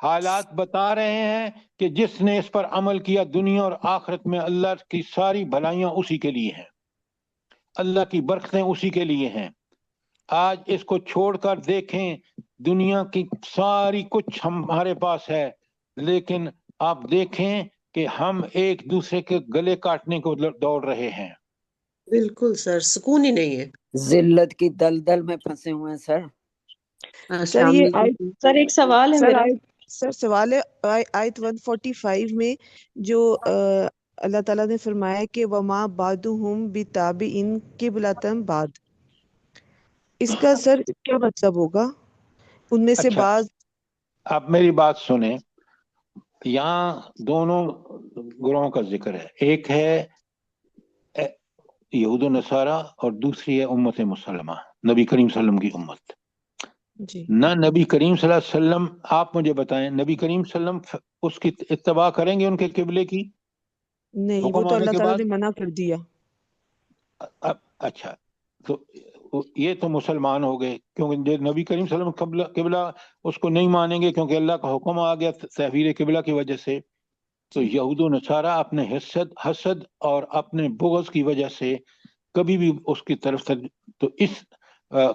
حالات بتا رہے ہیں کہ جس نے اس پر عمل کیا دنیا اور آخرت میں اللہ کی ساری بھلائیاں اسی کے لیے ہیں، اللہ کی برکتیں اسی کے لیے ہیں۔ آج اس کو چھوڑ کر دیکھیں، دنیا کی ساری کچھ ہمارے پاس ہے، لیکن آپ دیکھیں کہ ہم ایک دوسرے کے گلے کاٹنے کو دوڑ رہے ہیں۔ بالکل سر، سکون ہی نہیں ہے۔ ذلت کی دلدل میں پھنسے ہوئے ہیں سر۔ سر السلام یہ علیکم۔ آیت سر ایک سوال ہے سر میرا۔ آیت سر سوال ہے آیت 145 میں جو اللہ تعالیٰ نے فرمایا کہ وما بعدہم بتابعین قبلۃ بعد، اس کا سر کیا مطلب ہوگا؟ ان میں سے اچھا، بعض اب میری بات سنیں، یہاں دونوں گروہوں کا ذکر ہے، ایک ہے یہود و نصارہ اور دوسری ہے امت مسلمہ، نبی کریم صلی اللہ علیہ وسلم کی امت۔ جی نہ نبی کریم صلی اللہ علیہ وسلم، آپ مجھے بتائیں، نبی کریم صلی اللہ علیہ وسلم اس کی اتباع کریں گے ان کے قبلے کی نہیں، وہ حکم تو آنے اللہ کے تعالیٰ بعد؟ نے منع کر دیا۔ اچھا، تو یہ تو مسلمان ہو گئے، کیونکہ نبی کریم صلی اللہ علیہ وسلم قبلہ اس کو نہیں مانیں گے کیونکہ اللہ کا حکم آ گیا تحویل قبلہ کی وجہ سے۔ تو جی یہود و نصارہ اپنے حسد اور اپنے بغض کی وجہ سے کبھی بھی اس کی طرف تو اس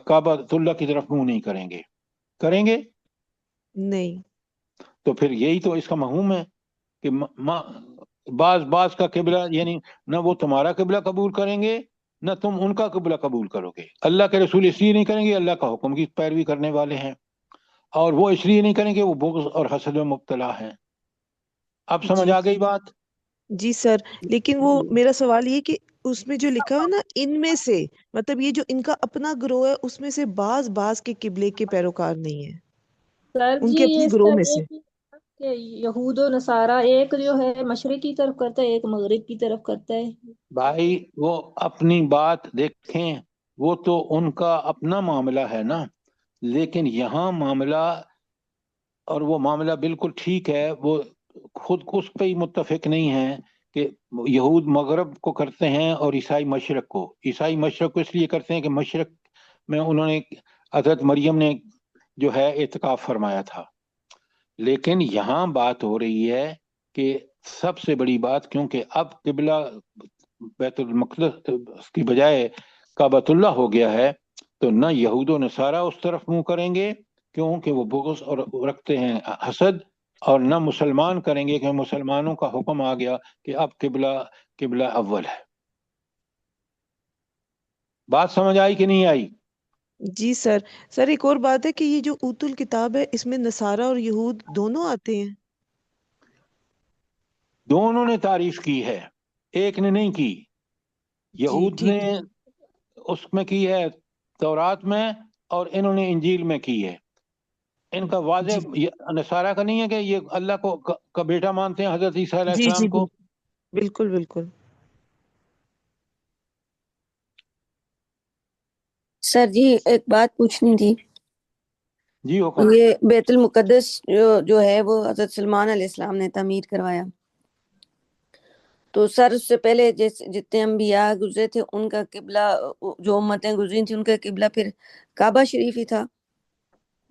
کعبہ اللہ کی طرف منہ نہیں کریں گے، کریں گے؟ نہیں، تو پھر یہی تو اس کا مفہوم ہے کہ بعض کا قبلہ، یعنی نہ وہ تمہارا قبلہ قبول کریں گے نہ تم ان کا قبلہ قبول کرو گے۔ اللہ کے رسول اس لیے نہیں کریں گے، اللہ کا حکم کی پیروی کرنے والے ہیں، اور وہ اس لیے نہیں کریں گے، وہ بغض اور حسد میں مبتلا ہیں۔ اب سمجھ جی آ گئی بات؟ جی سر، لیکن وہ میرا سوال یہ کہ اس میں جو لکھا ہے نا ان میں سے، مطلب یہ جو ان کا اپنا گروہ ہے اس میں سے بعض کے قبلے کے پیروکار نہیں ہیں، سر ان جی کے اپنے یہ گروہ سر میں سے۔ ایک کہ یہود و نصارہ ایک جو ہے مشرق کی طرف کرتا ہے، ایک مغرب کی طرف کرتا ہے۔ بھائی وہ اپنی بات دیکھیں، وہ تو ان کا اپنا معاملہ ہے نا، لیکن یہاں معاملہ، اور وہ معاملہ بالکل ٹھیک ہے، وہ خود کو اس پہ ہی متفق نہیں ہیں کہ یہود مغرب کو کرتے ہیں اور عیسائی مشرق کو۔ عیسائی مشرق کو اس لیے کرتے ہیں کہ مشرق میں انہوں نے حضرت مریم نے جو ہے اعتکاف فرمایا تھا، لیکن یہاں بات ہو رہی ہے کہ سب سے بڑی بات، کیونکہ اب قبلہ بیت المقدس کی بجائے کعبۃ اللہ ہو گیا ہے، تو نہ یہود و نصارہ اس طرف منہ کریں گے کیونکہ وہ بغض اور رکھتے ہیں حسد، اور نہ مسلمان کریں گے کہ مسلمانوں کا حکم آ گیا کہ اب قبلہ اول ہے۔ بات سمجھ آئی کہ نہیں آئی؟ جی سر۔ سر ایک اور بات ہے کہ یہ جو اوت الکتاب ہے اس میں نصارہ اور یہود دونوں آتے ہیں؟ دونوں نے تعریف کی ہے، ایک نے نہیں کی۔ جی یہود نے ٹھیک ہے۔ اس میں کی ہے تورات میں، اور انہوں نے انجیل میں کی ہے۔ ان کا جی واضح نصارہ کا نہیں ہے کہ یہ اللہ کو کا بیٹا مانتے ہیں حضرت عیسیٰ علیہ جی السلام کو۔ بالکل بالکل۔ سر جی ایک بات پوچھنی تھی۔ جی حکم۔ یہ بیت المقدس جو ہے وہ حضرت سلمان علیہ السلام نے تعمیر کروایا، تو سر اس سے پہلے جتنے انبیاء گزرے تھے ان کا قبلہ، جو امتیں گزری تھیں ان کا قبلہ پھر کعبہ شریف ہی تھا۔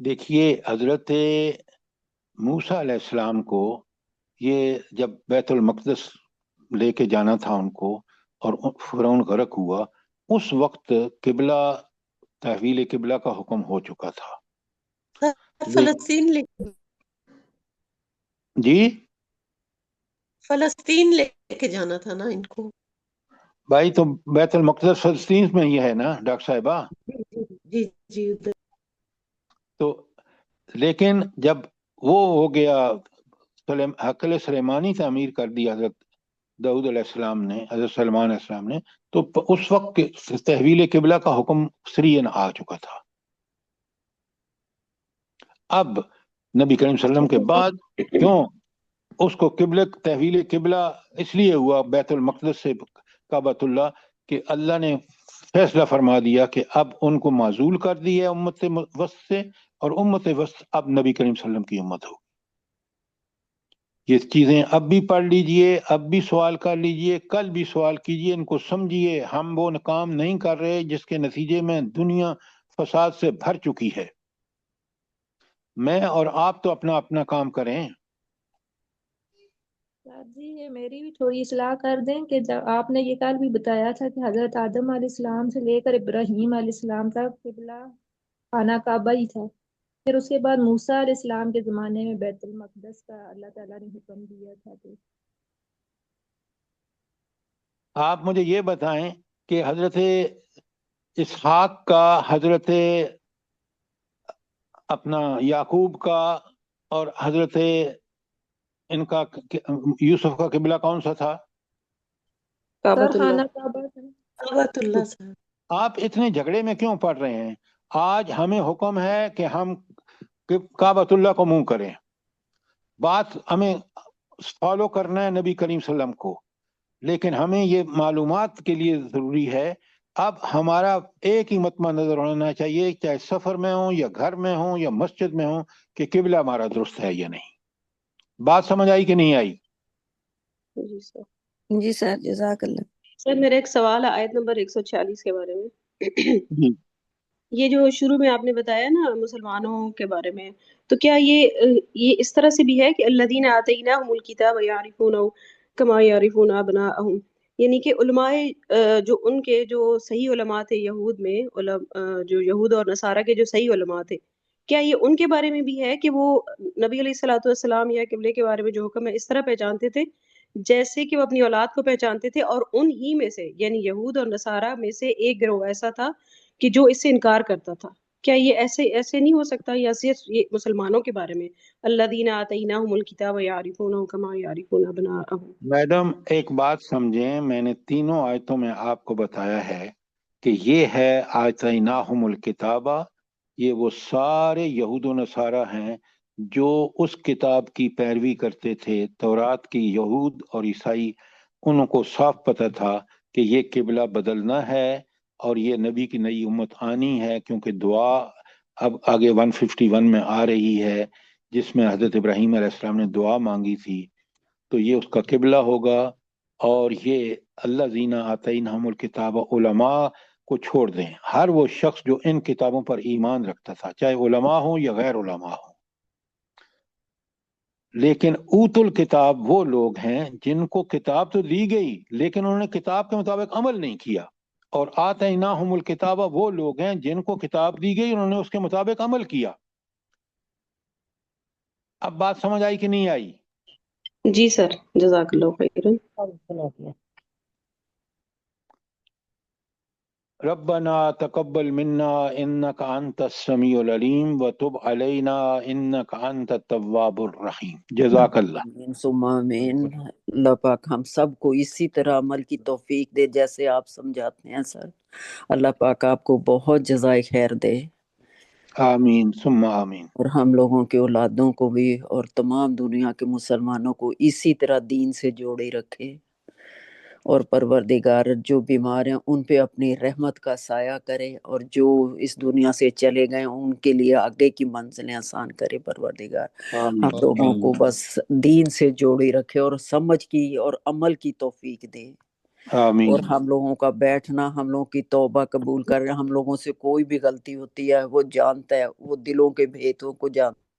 دیکھیے حضرت موسیٰ علیہ السلام کو یہ جب بیت المقدس لے کے جانا تھا ان کو، اور فرعون غرق ہوا، اس وقت قبلہ تحویل قبلہ کا حکم ہو چکا تھا۔ فلسطین جی فلسطین لے کے جانا تھا نا ان کو۔ بھائی تو بیت المقدس فلسطین میں ہی ہے نا ڈاکٹر صاحبہ۔ جی جی ادھر۔ تو لیکن جب وہ ہو گیا، حقل سلیمانی تعمیر کر دی حضرت داؤد علیہ السلام نے، حضرت سلمان علیہ السلام نے، تو اس وقت تحویل قبلہ کا حکم سریعاً آ چکا تھا۔ اب نبی کریم صلی اللہ علیہ وسلم کے بعد کیوں اس کو تحویل قبلہ اس لیے ہوا بیت المقدس سے کعبۃ اللہ، کہ اللہ نے فیصلہ فرما دیا کہ اب ان کو معزول کر دی ہے امت وسط سے، اور امت وسط اب نبی کریم صلی اللہ علیہ وسلم کی امت ہو۔ یہ چیزیں اب بھی پڑھ لیجئے، اب بھی سوال کر لیجئے، کل بھی سوال کیجئے، ان کو سمجھیے۔ ہم وہ کام نہیں کر رہے جس کے نتیجے میں دنیا فساد سے بھر چکی ہے۔ میں اور آپ تو اپنا اپنا کام کریں. سر جی یہ میری بھی تھوڑی اصلاح کر دیں کہ جب آپ نے یہ کل بھی بتایا تھا کہ حضرت آدم علیہ السلام سے لے کر ابراہیم علیہ السلام تک قبلہ خانہ کعبہ ہی تھا، پھر اس کے بعد موسیٰ علیہ السلام کے زمانے میں بیت المقدس کا اللہ تعالیٰ نے حکم دیا تھا. تو آپ مجھے یہ بتائیں کہ حضرت اسحاق کا، حضرت اپنا یعقوب کا، اور حضرت ان کا یوسف کا قبلہ کون سا تھا؟ سر خانہ کعبہ تھا. کعبۃ اللہ صاحب. آپ اتنے جھگڑے میں کیوں پڑ رہے ہیں؟ آج ہمیں حکم ہے کہ ہم کعبۃ اللہ کو منہ کریں. بات ہمیں فالو کرنا ہے نبی کریم صلی اللہ علیہ وسلم کو، لیکن ہمیں یہ معلومات کے لیے ضروری ہے. اب ہمارا ایک ہی مطمع نظر ہونا چاہیے، چاہے سفر میں ہوں یا گھر میں ہوں یا مسجد میں ہوں، کہ قبلہ ہمارا درست ہے یا نہیں. بات سمجھ آئی کہ نہیں آئی؟ جی سر جزاک اللہ. سر میرا ایک سوال ہے آیت نمبر 146 کے بارے میں. یہ جو شروع میں آپ نے بتایا نا مسلمانوں کے بارے میں، تو کیا یہ اس طرح سے بھی ہے کہ الذین آتیناہم الکتاب یعرفونہ کما یعرفون ابناءہم، یعنی کہ علماء جو ان کے جو صحیح علماء تھے یہود میں، جو یہود اور نصارہ کے جو صحیح علماء تھے، کیا یہ ان کے بارے میں بھی ہے کہ وہ نبی علیہ الصلوۃ والسلام یا قبلے کے بارے میں جو حکم ہے اس طرح پہچانتے تھے جیسے کہ وہ اپنی اولاد کو پہچانتے تھے، اور ان ہی میں سے یعنی یہود اور نصارہ میں سے ایک گروہ ایسا تھا کہ جو اس سے انکار کرتا تھا؟ کیا یہ ایسے نہیں ہو سکتا، یا صرف یہ مسلمانوں کے بارے میں الذین آتیناہم الکتاب یعرفونہ کما یعرفون ابناءہم؟ میڈم ایک بات سمجھیں، میں نے تینوں آیتوں میں آپ کو بتایا ہے کہ یہ ہے آتیناہم الکتابہ، یہ وہ سارے یہود و نصارہ ہیں جو اس کتاب کی پیروی کرتے تھے، تورات کی. یہود اور عیسائی ان کو صاف پتہ تھا کہ یہ قبلہ بدلنا ہے اور یہ نبی کی نئی امت آنی ہے، کیونکہ دعا اب آگے 151 میں آ رہی ہے جس میں حضرت ابراہیم علیہ السلام نے دعا مانگی تھی، تو یہ اس کا قبلہ ہوگا. اور یہ الذین آتیناہم الکتاب، علماء کو چھوڑ دیں، ہر وہ شخص جو ان کتابوں پر ایمان رکھتا تھا، چاہے علماء ہوں یا غیر علماء ہوں. لیکن اوت الکتاب وہ لوگ ہیں جن کو کتاب تو دی گئی لیکن انہوں نے کتاب کے مطابق عمل نہیں کیا، اور آتیناہم الکتاب وہ لوگ ہیں جن کو کتاب دی گئی انہوں نے اس کے مطابق عمل کیا. اب بات سمجھ آئی کہ نہیں آئی؟ جی سر جزاک اللہ خیرا. ربنا تقبل منا انك انت السميع العليم وتب علينا انك انت التواب الرحیم. جزاک اللہ. آمین ثم آمین. اللہ پاک ہم سب کو اسی طرح عمل کی توفیق دے جیسے آپ سمجھاتے ہیں سر. اللہ پاک آپ کو بہت جزائے خیر دے. آمین ثم آمین. اور ہم لوگوں کے اولادوں کو بھی اور تمام دنیا کے مسلمانوں کو اسی طرح دین سے جوڑے رکھے. اور پروردگار جو بیمار ہیں ان پہ اپنی رحمت کا سایہ کرے، اور جو اس دنیا سے چلے گئے ان کے لیے آگے کی منزلیں آسان کرے پروردگار. ہم لوگوں کو بس دین سے جوڑے رکھے اور سمجھ کی اور عمل کی توفیق دے. آمین. اور ہم لوگوں کا بیٹھنا، ہم لوگوں کی توبہ قبول کر. ہم لوگوں سے کوئی بھی غلطی ہوتی ہے وہ جانتا ہے، وہ دلوں کے بھیتوں کو جانتا ہے.